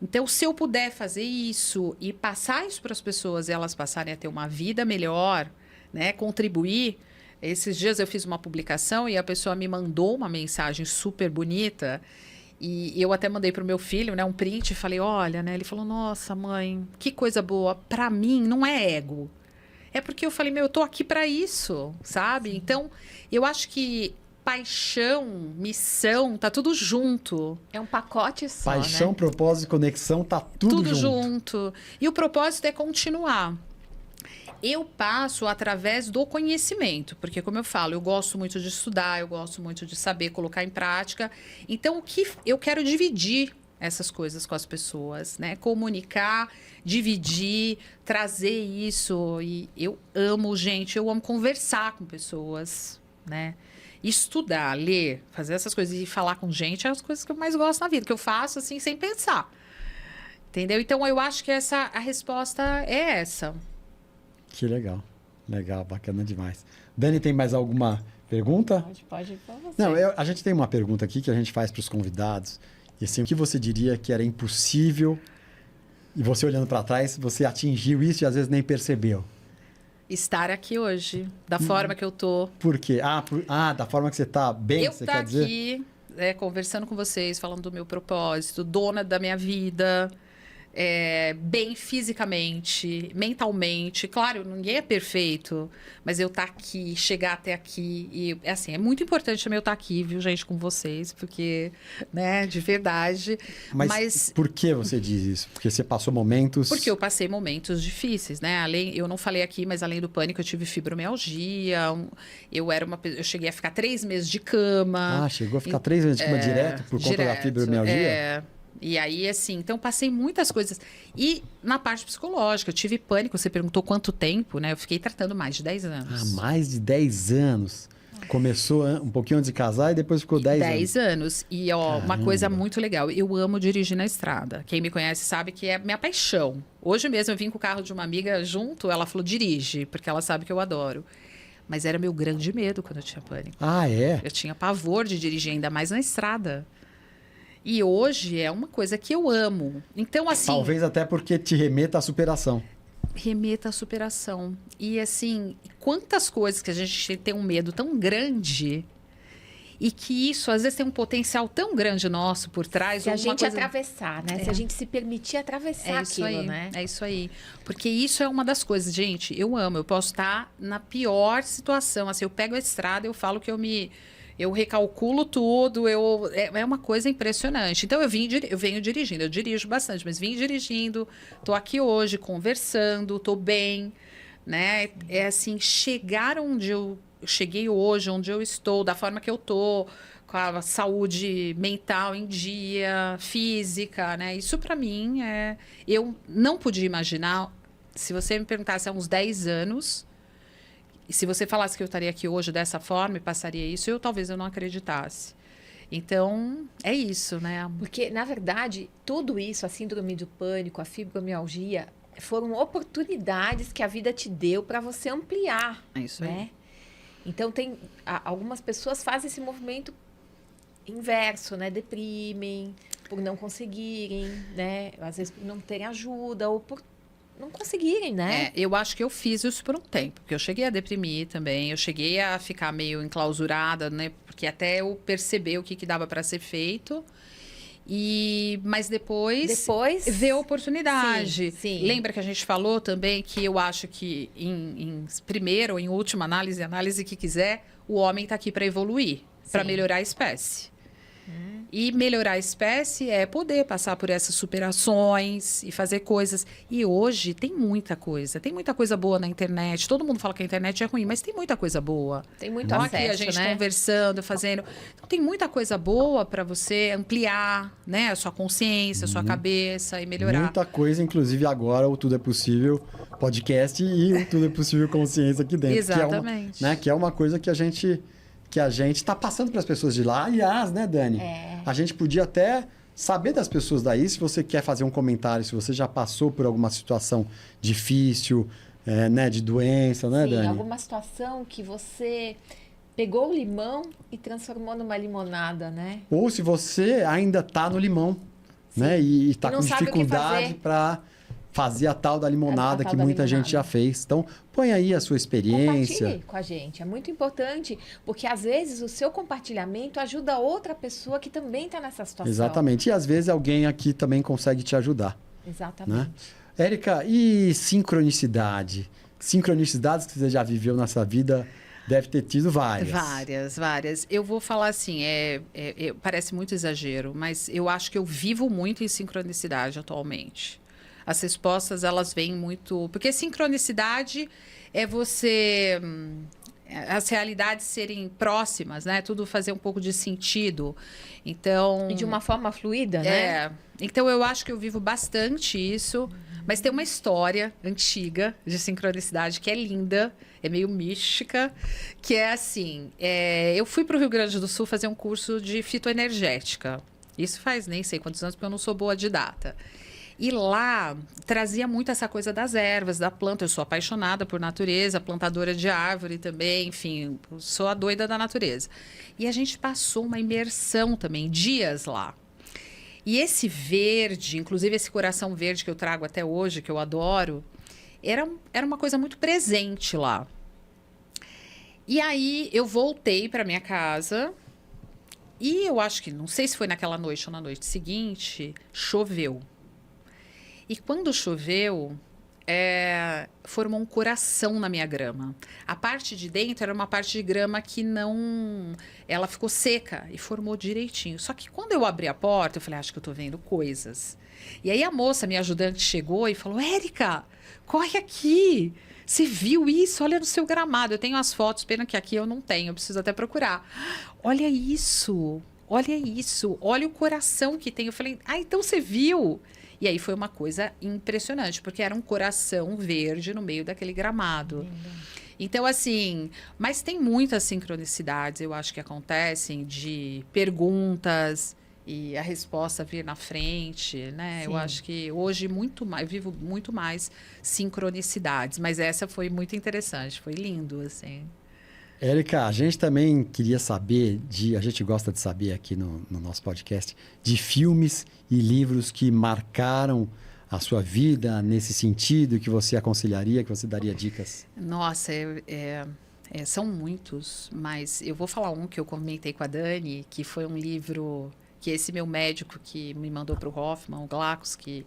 Então, se eu puder fazer isso e passar isso para as pessoas e elas passarem a ter uma vida melhor, né? Contribuir. Esses dias eu fiz uma publicação e a pessoa me mandou uma mensagem super bonita. E eu até mandei para o meu filho, né? Um print e falei, olha, né? Ele falou, nossa, mãe, que coisa boa. Para mim, não é ego. É porque eu falei, eu tô aqui para isso, sabe? Então, eu acho que paixão, missão, tá tudo junto. É um pacote só, Paixão, né? propósito e conexão, tá tudo junto. E o propósito é continuar. Eu passo através do conhecimento, porque, como eu falo, eu gosto muito de estudar, eu gosto muito de saber colocar em prática. Então, o que eu quero dividir essas coisas com as pessoas, né? Comunicar, dividir, trazer isso. E eu amo, gente, eu amo conversar com pessoas, né? Estudar, ler, fazer essas coisas e falar com gente é as coisas que eu mais gosto na vida, que eu faço assim sem pensar. Entendeu? Então eu acho que a resposta é essa. Que legal. Legal, bacana demais. Dani, tem mais alguma pergunta? Pode ir pra você. Não, a gente tem uma pergunta aqui que a gente faz para os convidados. E assim, o que você diria que era impossível e você olhando para trás, você atingiu isso e às vezes nem percebeu? Estar aqui hoje, da forma que eu tô. Por quê? Da forma que você tá bem, Eu você tá quer dizer? aqui, conversando com vocês, falando do meu propósito, dona da minha vida, bem fisicamente, mentalmente. Claro, ninguém é perfeito, mas eu tá aqui, chegar até aqui. E, assim, é muito importante também eu estar aqui, viu, gente, com vocês, porque, né, de verdade. Mas por que você diz isso? Porque você passou momentos... Porque eu passei momentos difíceis, né? Eu não falei aqui, mas além do pânico, eu tive fibromialgia. Eu cheguei a ficar 3 meses de cama. Chegou a ficar 3 meses de cama direto por conta da fibromialgia? E aí, assim, então passei muitas coisas. E na parte psicológica, eu tive pânico. Você perguntou quanto tempo, né? Eu fiquei tratando mais de 10 anos. Mais de 10 anos. Começou um pouquinho antes de casar e depois ficou 10 anos. 10 anos. E, ó, Caramba. uma coisa muito legal. Eu amo dirigir na estrada. Quem me conhece sabe que é minha paixão. Hoje mesmo eu vim com o carro de uma amiga junto. Ela falou, dirige, porque ela sabe que eu adoro. Mas era meu grande medo quando eu tinha pânico. Eu tinha pavor de dirigir, ainda mais na estrada. E hoje é uma coisa que eu amo. Então, assim... Talvez até porque te remeta à superação. Remeta à superação. E, assim, quantas coisas que a gente tem um medo tão grande e que isso, às vezes, tem um potencial tão grande nosso por trás. Se a gente atravessar, né? Se a gente se permitir atravessar aquilo, aí, né? É isso aí. Porque isso é uma das coisas, gente, eu amo. Eu posso estar na pior situação. Assim, eu pego a estrada, eu falo que eu recalculo tudo, é uma coisa impressionante. Então, eu venho dirigindo, eu dirijo bastante, mas vim dirigindo, tô aqui hoje conversando, tô bem, né? É assim, chegar onde eu cheguei hoje, onde eu estou, da forma que eu tô, com a saúde mental em dia, física, né? Isso para mim eu não podia imaginar, se você me perguntasse há uns 10 anos, e se você falasse que eu estaria aqui hoje dessa forma e passaria isso, talvez eu não acreditasse. Então, é isso, né? Porque, na verdade, tudo isso, a síndrome do pânico, a fibromialgia, foram oportunidades que a vida te deu para você ampliar. É isso aí. Né? Então, algumas pessoas fazem esse movimento inverso, né? Deprimem por não conseguirem, né? Às vezes por não terem ajuda ou por não conseguirem, né? Eu acho que eu fiz isso por um tempo, porque eu cheguei a deprimir também, eu cheguei a ficar meio enclausurada, né? Porque até eu perceber o que dava para ser feito. Mas depois ver a oportunidade. Sim. Lembra que a gente falou também que eu acho que em primeira ou em última análise que quiser, o homem está aqui para evoluir, para melhorar a espécie. E melhorar a espécie é poder passar por essas superações e fazer coisas. E hoje tem muita coisa boa na internet. Todo mundo fala que a internet é ruim, mas tem muita coisa boa. Tem muito Então, acesso, aqui a gente né? conversando, fazendo. Então, tem muita coisa boa para você ampliar, né, a sua consciência, a sua cabeça e melhorar. Muita coisa, inclusive agora o Tudo é Possível podcast e o Tudo é Possível Consciência aqui dentro. Exatamente. Que é uma coisa que a gente está passando para as pessoas de lá. Aliás, né, Dani? A gente podia até saber das pessoas daí, se você quer fazer um comentário, se você já passou por alguma situação difícil, né, de doença, né, Sim, Dani? alguma situação que você pegou o limão e transformou numa limonada, né? Ou se você ainda está no limão, né, e está E não com sabe o que dificuldade fazer. para fazer a tal da limonada A tal que da muita limonada. gente já fez. Então, põe aí a sua experiência. Compartilhe com a gente. É muito importante, porque às vezes o seu compartilhamento ajuda outra pessoa que também está nessa situação. Exatamente. E às vezes alguém aqui também consegue te ajudar. Exatamente. Né? Érica, e sincronicidade? Sincronicidades que você já viveu nessa vida, deve ter tido várias. Várias. Eu vou falar assim, parece muito exagero, mas eu acho que eu vivo muito em sincronicidade atualmente. As respostas, elas vêm muito... Porque sincronicidade é você... As realidades serem próximas, né? Tudo fazer um pouco de sentido. Então... E de uma forma fluida, né? Então, eu acho que eu vivo bastante isso. Mas tem uma história antiga de sincronicidade que é linda, é meio mística, que é assim... eu fui para o Rio Grande do Sul fazer um curso de fitoenergética. Isso faz nem sei quantos anos, porque eu não sou boa de data. E lá trazia muito essa coisa das ervas, da planta. Eu sou apaixonada por natureza, plantadora de árvore também, enfim, sou a doida da natureza. E a gente passou uma imersão também, dias lá. E esse verde, inclusive esse coração verde que eu trago até hoje, que eu adoro, era uma coisa muito presente lá. E aí eu voltei para minha casa e eu acho que, não sei se foi naquela noite ou na noite seguinte, choveu. E quando choveu, formou um coração na minha grama. A parte de dentro era uma parte de grama que não... Ela ficou seca e formou direitinho. Só que quando eu abri a porta, eu falei, acho que eu tô vendo coisas. E aí a moça, minha ajudante, chegou e falou, Érica, corre aqui. Você viu isso? Olha no seu gramado. Eu tenho as fotos, pena que aqui eu não tenho, eu preciso até procurar. Olha isso, olha o coração que tem. Eu falei, então você viu? E aí foi uma coisa impressionante, porque era um coração verde no meio daquele gramado. Então, assim, mas tem muitas sincronicidades, eu acho que acontecem, de perguntas e a resposta vir na frente, né? Sim. Eu acho que hoje vivo muito mais sincronicidades, mas essa foi muito interessante, foi lindo, assim. Érica, a gente também queria saber a gente gosta de saber aqui no nosso podcast, de filmes e livros que marcaram a sua vida nesse sentido, que você aconselharia, que você daria dicas. Nossa, são muitos, mas eu vou falar um que eu comentei com a Dani, que foi um livro que esse meu médico que me mandou para o Hoffman, o Glacos, que,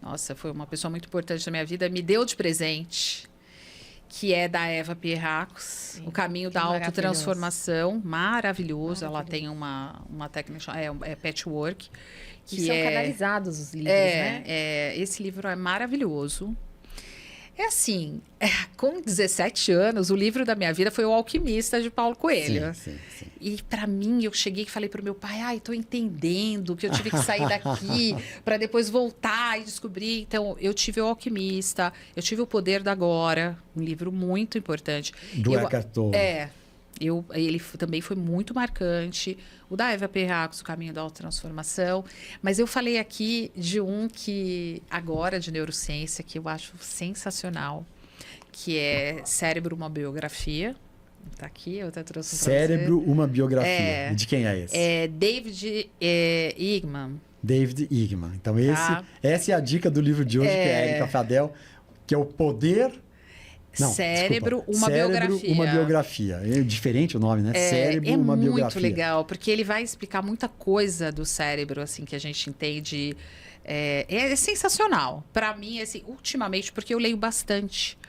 nossa, foi uma pessoa muito importante na minha vida, me deu de presente, que é da Eva Pierracos, O Caminho da Autotransformação, maravilhoso. Ela tem uma técnica, patchwork. Que são canalizados os livros, né? Esse livro é maravilhoso. É assim, com 17 anos, o livro da minha vida foi O Alquimista, de Paulo Coelho. Sim. E para mim, eu cheguei e falei pro meu pai, ai, tô entendendo que eu tive que sair daqui para depois voltar e descobrir. Então, eu tive O Alquimista, eu tive O Poder da Agora, um livro muito importante. Do Eckhart Tolle. Ele também foi muito marcante. O da Eva Perracos, O Caminho da Autotransformação. Mas eu falei aqui de um que, agora, de neurociência, que eu acho sensacional, que é Cérebro, uma Biografia. Tá aqui, eu até trouxe um pra Cérebro, você. uma biografia. E de quem é esse? É David Igman. David Igman. Então, Tá. essa é a dica do livro de hoje, que é a Érica Fadel, que é o poder... Não, Cérebro, desculpa. uma biografia. Uma biografia. É diferente o nome, né? Cérebro, uma biografia. É muito legal, porque ele vai explicar muita coisa do cérebro, assim, que a gente entende. É sensacional. Para mim, assim, ultimamente, porque eu leio bastante.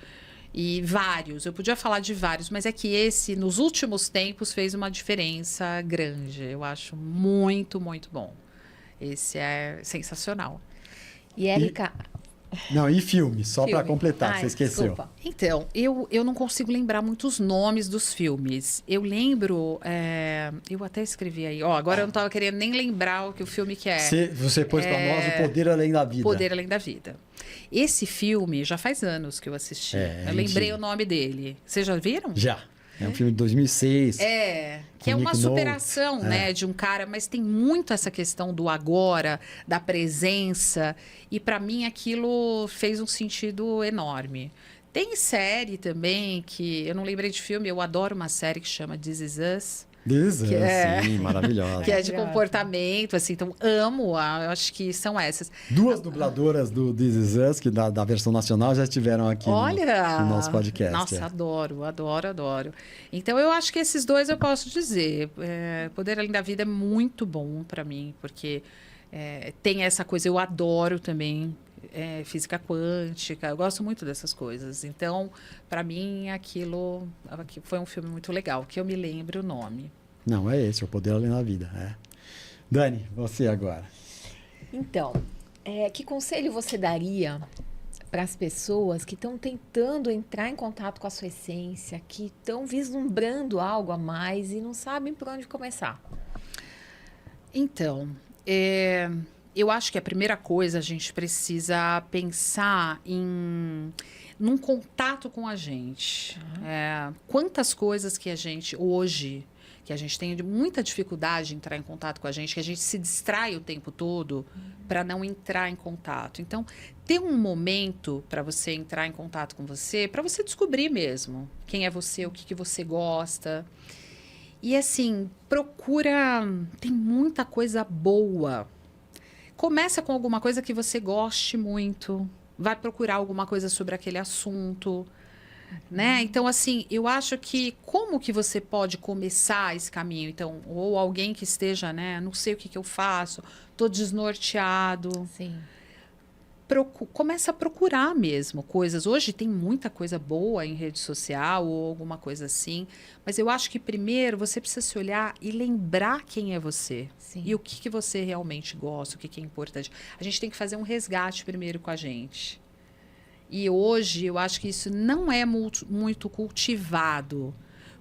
E vários, eu podia falar de vários, mas é que esse, nos últimos tempos, fez uma diferença grande. Eu acho muito, muito bom. Esse é sensacional. E Érica... Não, e filme, só para Filme. completar, que você esqueceu. Desculpa. Então, eu não consigo lembrar muitos nomes dos filmes. Eu lembro, eu até escrevi aí, agora eu não estava querendo nem lembrar o que o filme que é. Você pôs para nós O Poder Além da Vida. Poder Além da Vida. Esse filme já faz anos que eu assisti. Eu lembrei o nome dele. Vocês já viram? Já. É um filme de 2006. Que é uma Nick superação, Nolte. né, de um cara, mas tem muito essa questão do agora, da presença, e para mim aquilo fez um sentido enorme. Tem série também que eu não lembrei de filme, eu adoro uma série que chama This Is Us. Sim, maravilhosa. Que é de comportamento, assim, então amo, eu acho que são essas. Duas dubladoras do This Is Us, que da versão nacional, já estiveram aqui no nosso podcast. Nossa, adoro. Então, eu acho que esses dois eu posso dizer. Poder Além da Vida é muito bom para mim, porque tem essa coisa, eu adoro também física quântica, eu gosto muito dessas coisas. Então, para mim, aquilo foi um filme muito legal, que eu me lembro o nome. Não, é esse, O Poder Além da Vida. Dani, você agora. Então, que conselho você daria para as pessoas que estão tentando entrar em contato com a sua essência, que estão vislumbrando algo a mais e não sabem por onde começar? Então, eu acho que a primeira coisa a gente precisa pensar num contato com a gente. Quantas coisas que a gente hoje, que a gente tem muita dificuldade em entrar em contato com a gente, que a gente se distrai o tempo todo para não entrar em contato. Então, ter um momento para você entrar em contato com você, para você descobrir mesmo quem é você, o que você gosta. E assim, procura, tem muita coisa boa. Começa com alguma coisa que você goste muito. Vai procurar alguma coisa sobre aquele assunto, né? Então, assim, eu acho que como que você pode começar esse caminho? Então, ou alguém que esteja, né? Não sei o que eu faço, estou desnorteado. Sim. Começa a procurar mesmo coisas. Hoje tem muita coisa boa em rede social ou alguma coisa assim. Mas eu acho que primeiro você precisa se olhar e lembrar quem é você. Sim. E o que você realmente gosta, o que é importante. A gente tem que fazer um resgate primeiro com a gente. E hoje eu acho que isso não é muito cultivado.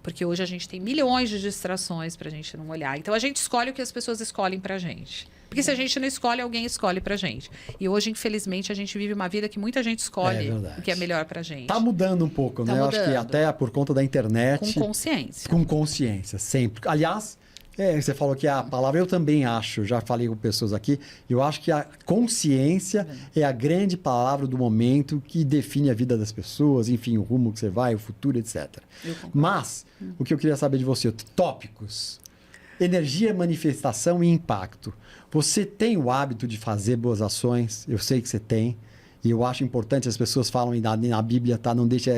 Porque hoje a gente tem milhões de distrações para a gente não olhar. Então a gente escolhe o que as pessoas escolhem para a gente. Porque se a gente não escolhe, alguém escolhe pra gente. E hoje, infelizmente, a gente vive uma vida que muita gente escolhe o que é melhor pra gente. Tá mudando um pouco, né? Eu acho que até por conta da internet. Com consciência. Com consciência, sempre. Aliás, você falou que a palavra, eu também acho, já falei com pessoas aqui, eu acho que a consciência é a grande palavra do momento que define a vida das pessoas, enfim, o rumo que você vai, o futuro, etc. Mas, o que eu queria saber de você, tópicos. Energia, manifestação e impacto. Você tem o hábito de fazer boas ações? Eu sei que você tem. E eu acho importante, as pessoas falam na Bíblia, tá? Não deixa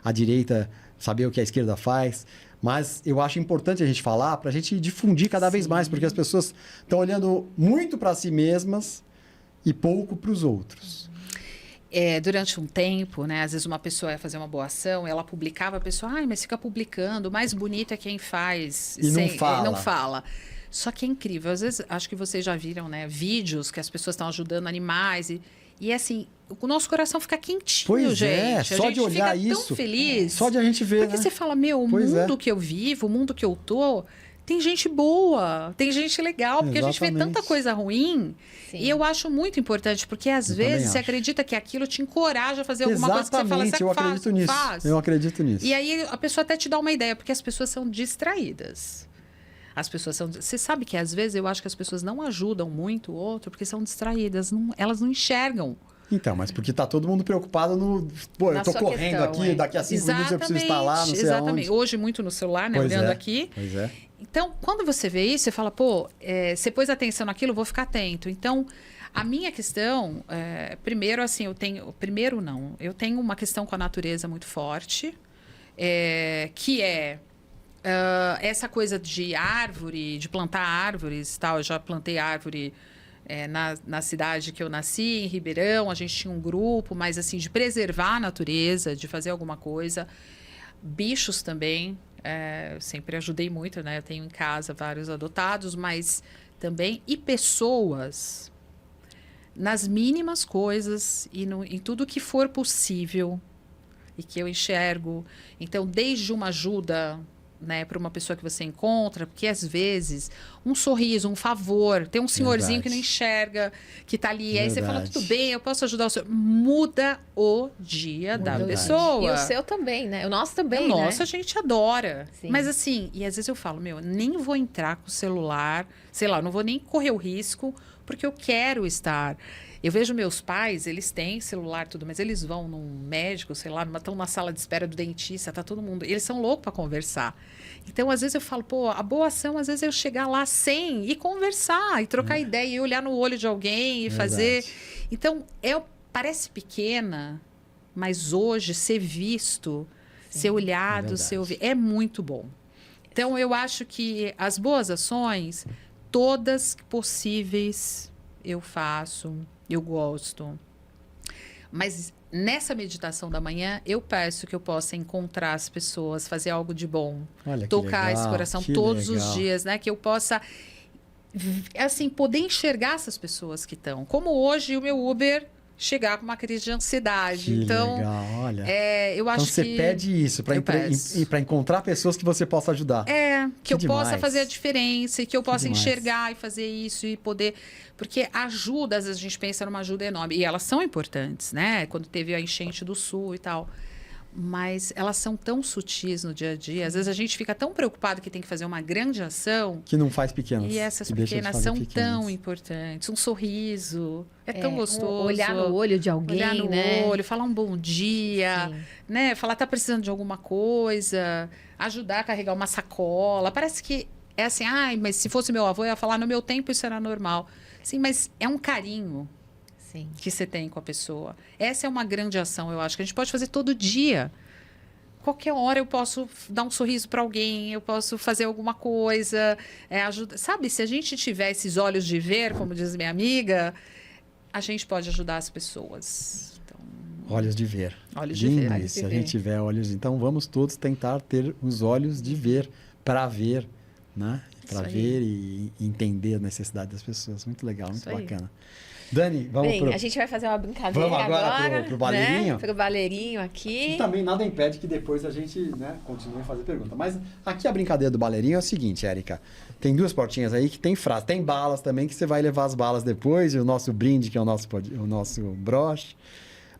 a direita saber o que a esquerda faz. Mas eu acho importante a gente falar para a gente difundir cada vez mais, porque as pessoas estão olhando muito para si mesmas e pouco para os outros. Durante um tempo, né, às vezes uma pessoa ia fazer uma boa ação, ela publicava, a pessoa, mas fica publicando, o mais bonito é quem faz e não fala. Só que é incrível, às vezes, acho que vocês já viram, né, vídeos que as pessoas estão ajudando animais E assim, o nosso coração fica quentinho, Pois gente. é, A só gente de olhar fica isso, tão feliz. só de a gente ver, Porque né? você fala, meu, o Pois mundo é. que eu vivo, o mundo que eu tô, tem gente boa, tem gente legal, porque a gente vê Exatamente. tanta coisa ruim. Sim. E eu acho muito importante, porque às Eu também vezes você acho. acredita que aquilo te encoraja a fazer alguma coisa que você fala, Exatamente, eu acredito nisso. faz. Eu acredito nisso. E aí a pessoa até te dá uma ideia, porque as pessoas são distraídas. As pessoas são. Você sabe que às vezes eu acho que as pessoas não ajudam muito o outro porque são distraídas, elas não enxergam. Então, mas porque tá todo mundo preocupado no... Pô, eu Na tô sua correndo questão, aqui, é. daqui a 5 minutos eu preciso estar lá, não sei exatamente. aonde. Hoje muito no celular, né? Pois Olhando é, aqui. Pois é. Então, quando você vê isso, você fala, pô, você pôs atenção naquilo, eu vou ficar atento. Então, a minha questão, primeiro, assim, eu tenho uma questão com a natureza muito forte, que é essa coisa de árvore, de plantar árvores e tal. Eu já plantei árvore na cidade que eu nasci, em Ribeirão. A gente tinha um grupo, mas assim, de preservar a natureza, de fazer alguma coisa. Bichos também. Eu sempre ajudei muito, né? Eu tenho em casa vários adotados, mas também... E pessoas, nas mínimas coisas e em tudo que for possível e que eu enxergo. Então, desde uma ajuda, né, para uma pessoa que você encontra, porque às vezes um sorriso, um favor, tem um senhorzinho que não enxerga, que está ali, aí você fala, Verdade. tudo bem, eu posso ajudar o senhor. Muda o dia da Verdade. pessoa. E o seu também, né? O nosso também, Nossa, né? a gente adora. Sim. Mas assim, e às vezes eu falo, meu, nem vou entrar com o celular, sei lá, não vou nem correr o risco, porque eu quero estar. Eu vejo meus pais, eles têm celular, tudo, mas eles vão num médico, sei lá, estão na sala de espera do dentista, tá todo mundo. Eles são loucos para conversar. Então, às vezes eu falo, pô, a boa ação, às vezes é eu chegar lá sem e conversar, e trocar ideia, e olhar no olho de alguém e fazer. Então, parece pequena, mas hoje ser visto, ser olhado, é ser ouvido, é muito bom. Então, eu acho que as boas ações, todas possíveis, eu faço, eu gosto. Mas nessa meditação da manhã, eu peço que eu possa encontrar as pessoas, fazer algo de bom, Olha que tocar legal, esse coração que todos legal. os dias, né? Que eu possa, assim, poder enxergar essas pessoas que estão. Como hoje o meu Uber chegar com uma crise de ansiedade. Que Então, legal, olha. eu acho Então você que... pede isso Eu peço. para encontrar pessoas que você possa ajudar. Que eu possa demais. fazer a diferença e que eu possa demais. enxergar e fazer isso e poder... Porque ajuda, às vezes a gente pensa numa ajuda enorme. E elas são importantes, né? Quando teve a enchente do sul e tal. Mas elas são tão sutis no dia a dia. Às vezes a gente fica tão preocupado que tem que fazer uma grande ação. Que não faz pequenas. E essas que deixa de pequenas fazer são pequenas. tão importantes. Um sorriso. É tão gostoso. Olhar no olho de alguém, Olhar no né? olho, falar um bom dia, Sim. né? Falar tá precisando de alguma coisa, ajudar a carregar uma sacola. Parece que é assim, mas se fosse meu avô, eu ia falar, no meu tempo isso era normal. Sim, mas é um carinho Sim. que você tem com a pessoa. Essa é uma grande ação, eu acho, que a gente pode fazer todo dia. Qualquer hora eu posso dar um sorriso para alguém, eu posso fazer alguma coisa, ajuda. Sabe, se a gente tiver esses olhos de ver, como diz minha amiga, a gente pode ajudar as pessoas. Então, Olhos de ver. olhos de Lindo ver. olhos isso. de Se a ver. gente tiver olhos, então vamos todos tentar ter os olhos de ver, para ver, né? Para Isso aí. ver e entender a necessidade das pessoas. Muito legal, muito Isso aí. bacana. Dani, vamos Bem, pro... a gente vai fazer uma brincadeira Vamos agora pro baleirinho? Né? Pro baleirinho aqui. E também nada impede que depois a gente, né, continue a fazer pergunta. Mas aqui a brincadeira do baleirinho é o seguinte, Érica. Tem duas portinhas aí que tem frase. Tem balas também, que você vai levar as balas depois. E o nosso brinde, que é o nosso broche.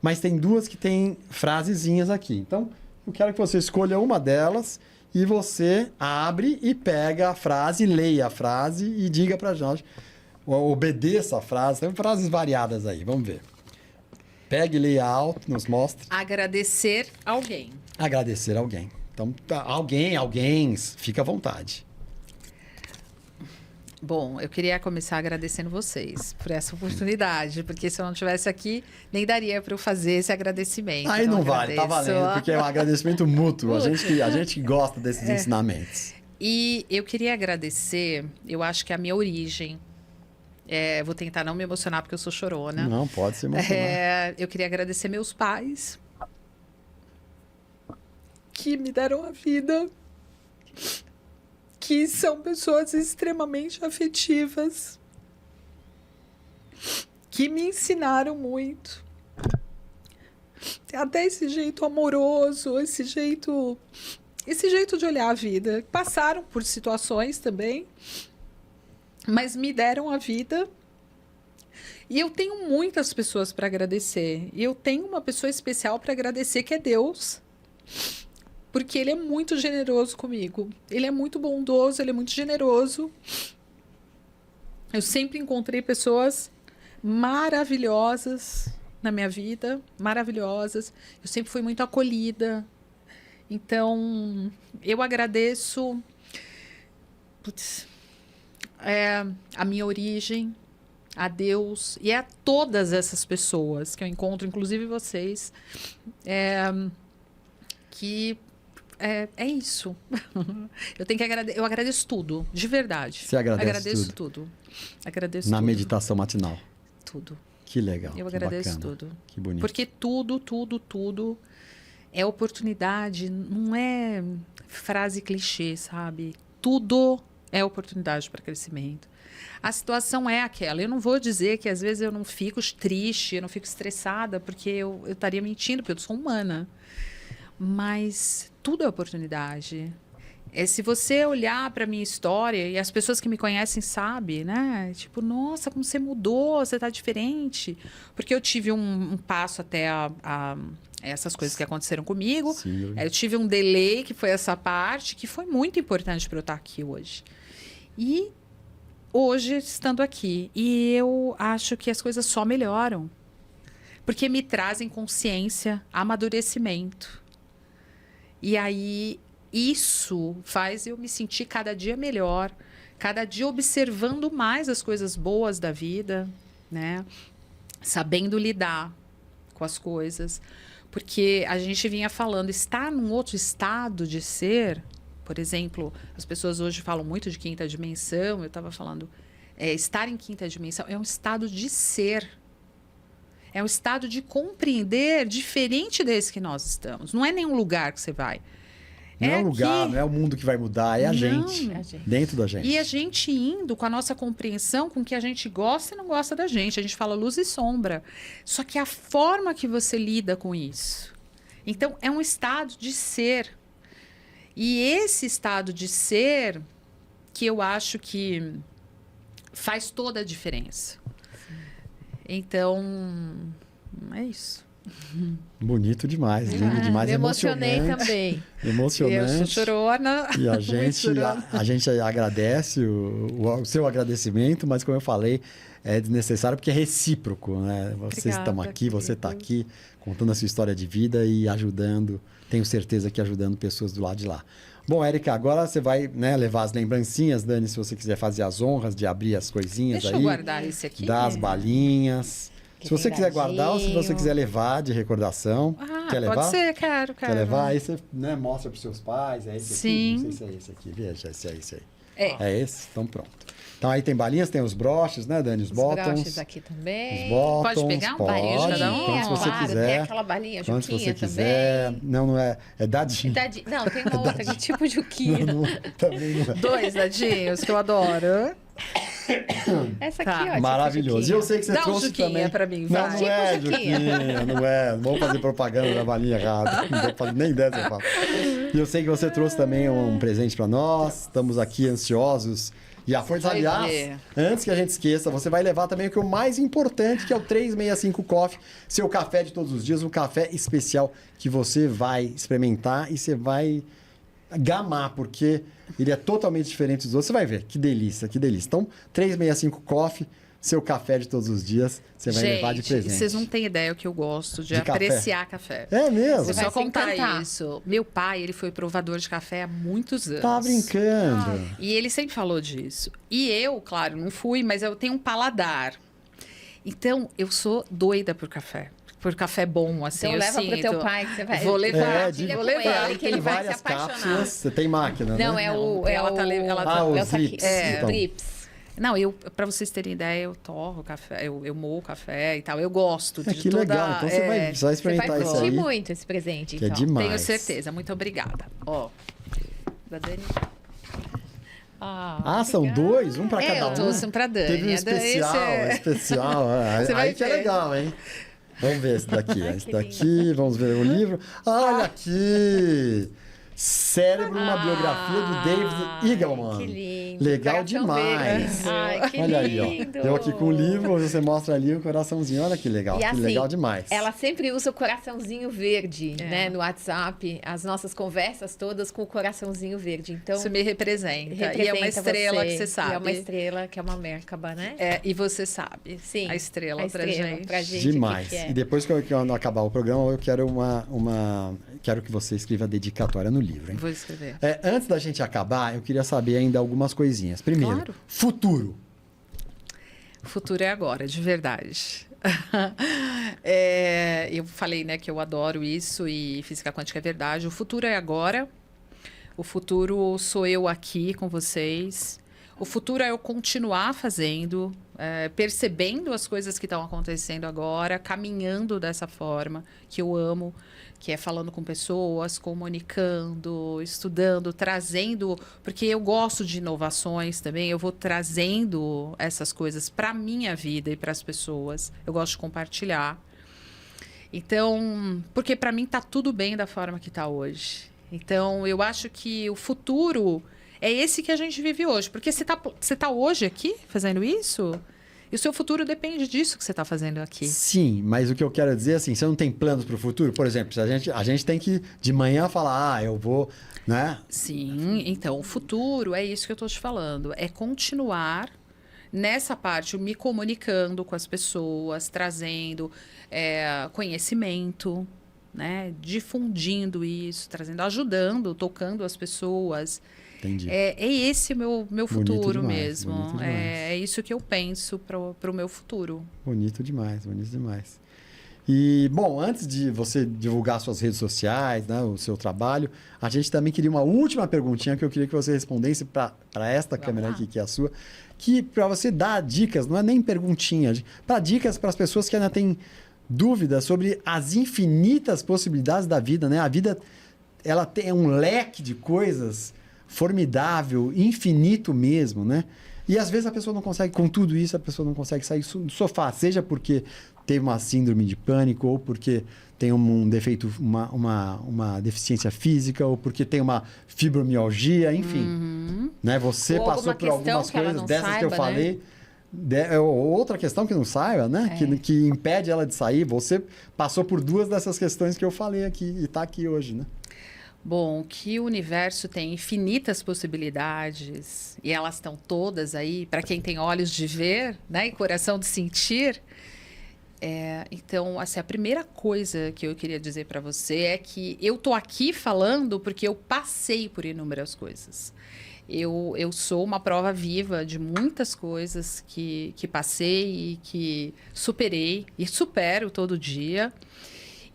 Mas tem duas que tem frasezinhas aqui. Então, eu quero que você escolha uma delas e você abre e pega a frase, leia a frase e diga pra gente. Obedeça a frase. Tem frases variadas aí. Vamos ver. Pegue e leia alto, nos mostre. Agradecer alguém. Agradecer alguém. Então, alguém, fica à vontade. Bom, eu queria começar agradecendo vocês por essa oportunidade, porque se eu não estivesse aqui, nem daria para eu fazer esse agradecimento. Aí Então, não vale, tá agradeço. valendo, porque é um agradecimento mútuo. A gente gosta desses ensinamentos. E eu queria agradecer, eu acho que a minha origem. Vou tentar não me emocionar, porque eu sou chorona. Não, pode se emocionar. Eu queria agradecer meus pais, que me deram a vida, que são pessoas extremamente afetivas, que me ensinaram muito. Até esse jeito amoroso, esse jeito de olhar a vida. Passaram por situações também, mas me deram a vida. E eu tenho muitas pessoas para agradecer. E eu tenho uma pessoa especial para agradecer, que é Deus. Porque Ele é muito generoso comigo. Ele é muito bondoso, Ele é muito generoso. Eu sempre encontrei pessoas maravilhosas na minha vida, maravilhosas. Eu sempre fui muito acolhida. Então, eu agradeço a minha origem, a Deus e a todas essas pessoas que eu encontro, inclusive vocês, que é isso. Eu agradeço tudo, de verdade. Você agradece agradeço tudo. Agradeço Na tudo. meditação matinal. Tudo. Que legal. Eu que agradeço bacana, tudo. Que bonito. Porque tudo é oportunidade, não é frase clichê, sabe? Tudo é oportunidade para crescimento. A situação é aquela. Eu não vou dizer que às vezes eu não fico triste, eu não fico estressada, porque eu estaria mentindo, porque eu sou humana. Mas tudo é oportunidade. Se você olhar para a minha história, e as pessoas que me conhecem sabem, né? Tipo, nossa, como você mudou, você está diferente. Porque eu tive um passo até essas coisas que aconteceram comigo. Sim, Eu tive um delay, que foi essa parte, que foi muito importante para eu estar aqui hoje. E hoje, estando aqui, e eu acho que as coisas só melhoram. Porque me trazem consciência, amadurecimento. E aí, isso faz eu me sentir cada dia melhor, cada dia observando mais as coisas boas da vida, né? Sabendo lidar com as coisas. Porque a gente vinha falando, estar num outro estado de ser, por exemplo, as pessoas hoje falam muito de quinta dimensão, eu estava falando, estar em quinta dimensão é um estado de ser. É um estado de compreender diferente desse que nós estamos. Não é nenhum lugar que você vai. Não é um lugar, que... não é o mundo que vai mudar, é a gente. É a gente. Dentro da gente. E a gente indo com a nossa compreensão, com o que a gente gosta e não gosta da gente. A gente fala luz e sombra. Só que a forma que você lida com isso. Então, é um estado de ser. E esse estado de ser, que eu acho que faz toda a diferença. Então, é isso. Bonito demais, lindo demais, Me emocionei emocionante. também. Emocionante. Eu sou chorona. E a Muito gente, chorona. a gente agradece o seu agradecimento, mas como eu falei, é desnecessário porque é recíproco, né? Vocês Obrigada, estão aqui, você está querido. aqui contando a sua história de vida e ajudando, tenho certeza que ajudando pessoas do lado de lá. Bom, Érica, agora você vai, né, levar as lembrancinhas, Dani, se você quiser fazer as honras de abrir as coisinhas Deixa aí. eu guardar esse aqui. Dar as balinhas. Que Se você quiser lembradinho. guardar ou se você quiser levar de recordação. Quer levar? Pode ser, quero. Quer levar? Aí você, né, mostra para os seus pais. É esse Sim. aqui? Não sei se é esse aqui. Veja, esse é esse aí. É. É esse? Então pronto. Então aí tem balinhas, tem os broches, né, Dani? Os Os bottoms. broches aqui também. Os bottoms. Pode pegar um pode, balinho de cada um? quantos você Claro, quiser. tem aquela balinha, Quantos juquinha você quiser. também. Não é. É dadinho. Não, tem uma outra, que tipo juquinha. Também não é. 2 dadinhos, que eu adoro. Essa Tá. aqui, ó. Maravilhoso. E Tipo eu sei que você Dá um trouxe juquinha também. pra mim, Não, vai. não Tipo é juquinha. juquinha, não é. Não vamos fazer propaganda da balinha errada. Não vou fazer nem dessa eu falo. E eu sei que você trouxe também um presente para nós. Estamos aqui ansiosos. E a força, Vai aliás, ver. antes que a gente esqueça, você vai levar também o que é o mais importante, que é o 365 Coffee, seu café de todos os dias, um café especial que você vai experimentar e você vai gamar, porque ele é totalmente diferente dos outros. Você vai ver, que delícia, que delícia. Então, 365 Coffee, seu café de todos os dias, você vai levar de presente. Vocês não têm ideia o que eu gosto de café? apreciar café. É mesmo? Vou vai só se contar encantar. isso. Meu pai, ele foi provador de café há muitos anos. Tá brincando. E ele sempre falou disso. E eu, claro, não fui, mas eu tenho um paladar. Então, eu sou doida por café. Por café bom, assim, Então eu leva pro sinto. teu pai, que você vai... Vou levar, compartilha vou com levar. ele, que ele Tem vai se várias apaixonar. cápsulas. Você tem máquina, Não, né? é o... Não, ela tá o- le- ela tá- Ah, os é o drips, então. drips. Não, para vocês terem ideia, eu torro café, eu moo café e tal. Eu gosto É, de que toda... legal. Então você vai Você vai experimentar isso curtir aí. muito esse presente, Que é então. demais. Tenho certeza. Muito obrigada. Ó, da Dani. São legal. 2? Um para cada Eu um? trouxe um pra Dani. Teve um especial. Você vai Aí que é ver. legal, hein? Vamos ver esse daqui. Ai, Esse que daqui, vamos ver o livro. Olha aqui! Cérebro, uma biografia do David Eagleman. Que lindo. Legal Coração demais. verde. Ai, que Olha lindo. aí, ó. Eu aqui com o livro, você mostra ali o coraçãozinho. Olha que legal, E que assim, legal demais. Ela sempre usa o coraçãozinho verde, né? No WhatsApp, as nossas conversas todas com o coraçãozinho verde. Então, Isso me representa. E é representa uma estrela você. que você sabe. E é uma estrela que é uma Merkaba, né? E você sabe. Sim. A estrela, a estrela pra gente. Demais. o que é. E depois que eu acabar o programa, eu quero quero que você escreva a dedicatória no livro, hein? Vou escrever. Antes da gente acabar, eu queria saber ainda algumas coisinhas. Primeiro, Claro. futuro. O futuro é agora, de verdade. Eu falei, né, que eu adoro isso e física quântica é verdade. O futuro é agora. O futuro sou eu aqui com vocês. O futuro é eu continuar fazendo, percebendo as coisas que estão acontecendo agora, caminhando dessa forma que eu amo, que é falando com pessoas, comunicando, estudando, trazendo, porque eu gosto de inovações também, eu vou trazendo essas coisas para a minha vida e para as pessoas. Eu gosto de compartilhar. Então, porque para mim tá tudo bem da forma que tá hoje. Então, eu acho que o futuro é esse que a gente vive hoje. Porque você tá hoje aqui fazendo isso, e o seu futuro depende disso que você está fazendo aqui. Sim, mas o que eu quero dizer é assim, você não tem planos para o futuro? Por exemplo, a gente tem que de manhã falar, eu vou, né? Sim, então o futuro é isso que eu estou te falando. É continuar nessa parte, me comunicando com as pessoas, trazendo conhecimento, né? Difundindo isso, trazendo, ajudando, tocando as pessoas. Entendi. É esse o meu futuro demais, mesmo. bonito demais. É isso que eu penso para o meu futuro. Bonito demais, bonito demais. E, bom, antes de você divulgar suas redes sociais, né, o seu trabalho, a gente também queria uma última perguntinha que eu queria que você respondesse para esta câmera aqui, que é a sua, que para você dar dicas, não é nem perguntinha, para dicas para as pessoas que ainda têm dúvidas sobre as infinitas possibilidades da vida, né? A vida, ela tem um leque de coisas formidável, infinito mesmo, né? E às vezes a pessoa não consegue, com tudo isso, a pessoa não consegue sair do sofá, seja porque teve uma síndrome de pânico, ou porque tem um defeito, uma deficiência física, ou porque tem uma fibromialgia, enfim. Né? Você Ou passou alguma por algumas questão que ela coisas não dessas que eu saiba, falei. Outra questão que não saiba, né? Que impede ela de sair. Você passou por duas dessas questões que eu falei aqui e está aqui hoje, né? Bom, que o universo tem infinitas possibilidades e elas estão todas aí para quem tem olhos de ver, né, e coração de sentir. Então, assim, a primeira coisa que eu queria dizer para você é que eu tô aqui falando porque eu passei por inúmeras coisas. Eu sou uma prova viva de muitas coisas que passei e que superei e supero todo dia.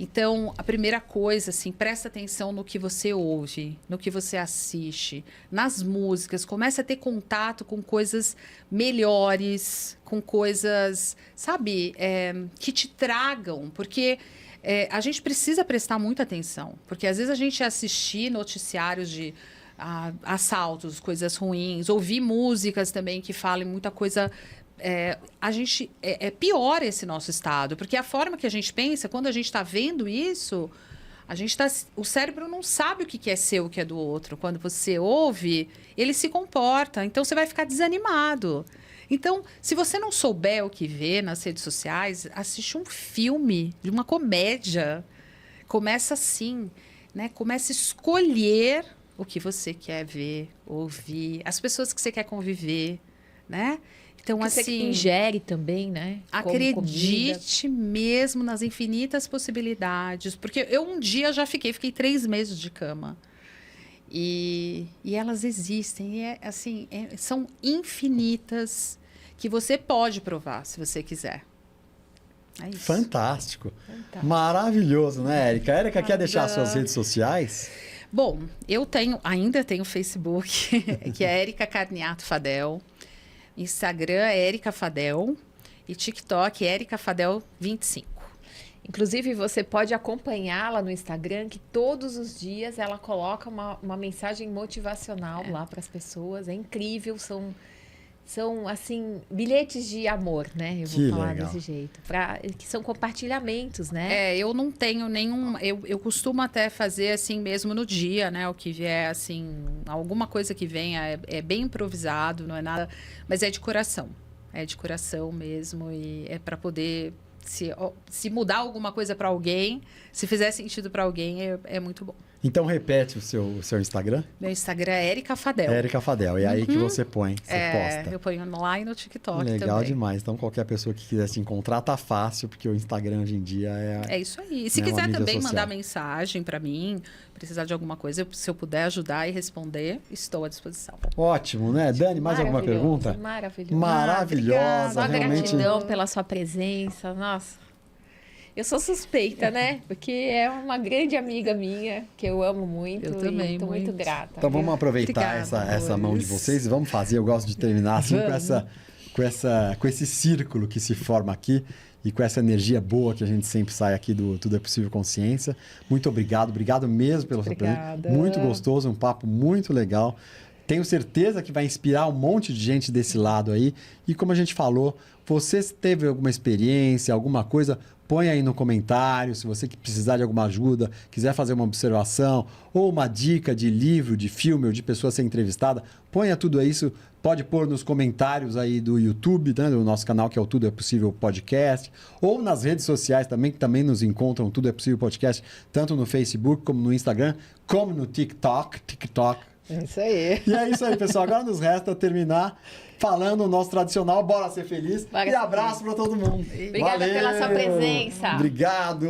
Então, a primeira coisa, assim, presta atenção no que você ouve, no que você assiste, nas músicas. Comece a ter contato com coisas melhores, com coisas, sabe, que te tragam. Porque a gente precisa prestar muita atenção. Porque às vezes a gente assistir noticiários de assaltos, coisas ruins, ouvir músicas também que falem muita coisa... a gente pior esse nosso estado, porque a forma que a gente pensa, quando a gente está vendo isso, o cérebro não sabe o que é seu, o que é do outro. Quando você ouve, ele se comporta, então você vai ficar desanimado. Então, se você não souber o que vê nas redes sociais, assiste um filme de uma comédia. Começa assim, né? Começa a escolher o que você quer ver, ouvir, as pessoas que você quer conviver, né? Então, que assim, você ingere também, né? Como acredite mesmo nas infinitas possibilidades. Porque eu um dia já fiquei 3 meses de cama. E elas existem. E são infinitas que você pode provar, se você quiser. É isso. Fantástico. Maravilhoso, né, Érica? Érica, quer deixar suas redes sociais? Bom, eu ainda tenho Facebook, que é Érica Carniato Fadel. Instagram é Érica Fadel e TikTok é Érica Fadel 25. Inclusive, você pode acompanhá-la no Instagram, que todos os dias ela coloca uma mensagem motivacional lá para as pessoas. É incrível, são assim, bilhetes de amor, né? Eu vou Que falar legal. desse jeito. Que são compartilhamentos, né? Eu não tenho nenhum. Eu costumo até fazer assim mesmo no dia, né? O que vier, assim, alguma coisa que venha é bem improvisado, não é nada, mas é de coração. É de coração mesmo e é para poder. Se mudar alguma coisa para alguém, se fizer sentido para alguém, é muito bom. Então repete o seu Instagram. Meu Instagram é Érica Fadel. Érica Fadel. É aí que você põe, você posta. Eu ponho lá e no TikTok Legal também. demais. Então, qualquer pessoa que quiser te encontrar, tá fácil, porque o Instagram hoje em dia É isso aí. Se né, uma quiser mídia também social. mandar mensagem para mim, precisar de alguma coisa, se eu puder ajudar e responder, estou à disposição. ótimo, né? Dani, mais alguma Maravilhoso, pergunta? Maravilhoso. Maravilhosa, Só realmente. gratidão pela sua presença. Nossa. Eu sou suspeita, né? Porque é uma grande amiga minha, que eu amo muito. Eu também, e tô muito muito. grata. Então vamos viu? aproveitar Obrigada, essa mão de amores. vocês e vamos fazer. Eu gosto de terminar assim com esse círculo que se forma aqui e com essa energia boa que a gente sempre sai aqui do Tudo é Possível Consciência. Muito obrigado mesmo pela sua presença. Obrigada. Muito gostoso, um papo muito legal. Tenho certeza que vai inspirar um monte de gente desse lado aí. E como a gente falou, você teve alguma experiência, alguma coisa, põe aí no comentário. Se você precisar de alguma ajuda, quiser fazer uma observação ou uma dica de livro, de filme ou de pessoa a ser entrevistada, ponha tudo isso. Pode pôr nos comentários aí do YouTube, né, do nosso canal, que é o Tudo é Possível Podcast, ou nas redes sociais também, que também nos encontram Tudo é Possível Podcast, tanto no Facebook, como no Instagram, como no TikTok. É isso aí. E é isso aí, pessoal. Agora nos resta terminar falando o nosso tradicional Bora Ser Feliz. Bora E ser abraço para todo mundo. Obrigada pela sua presença. Obrigado.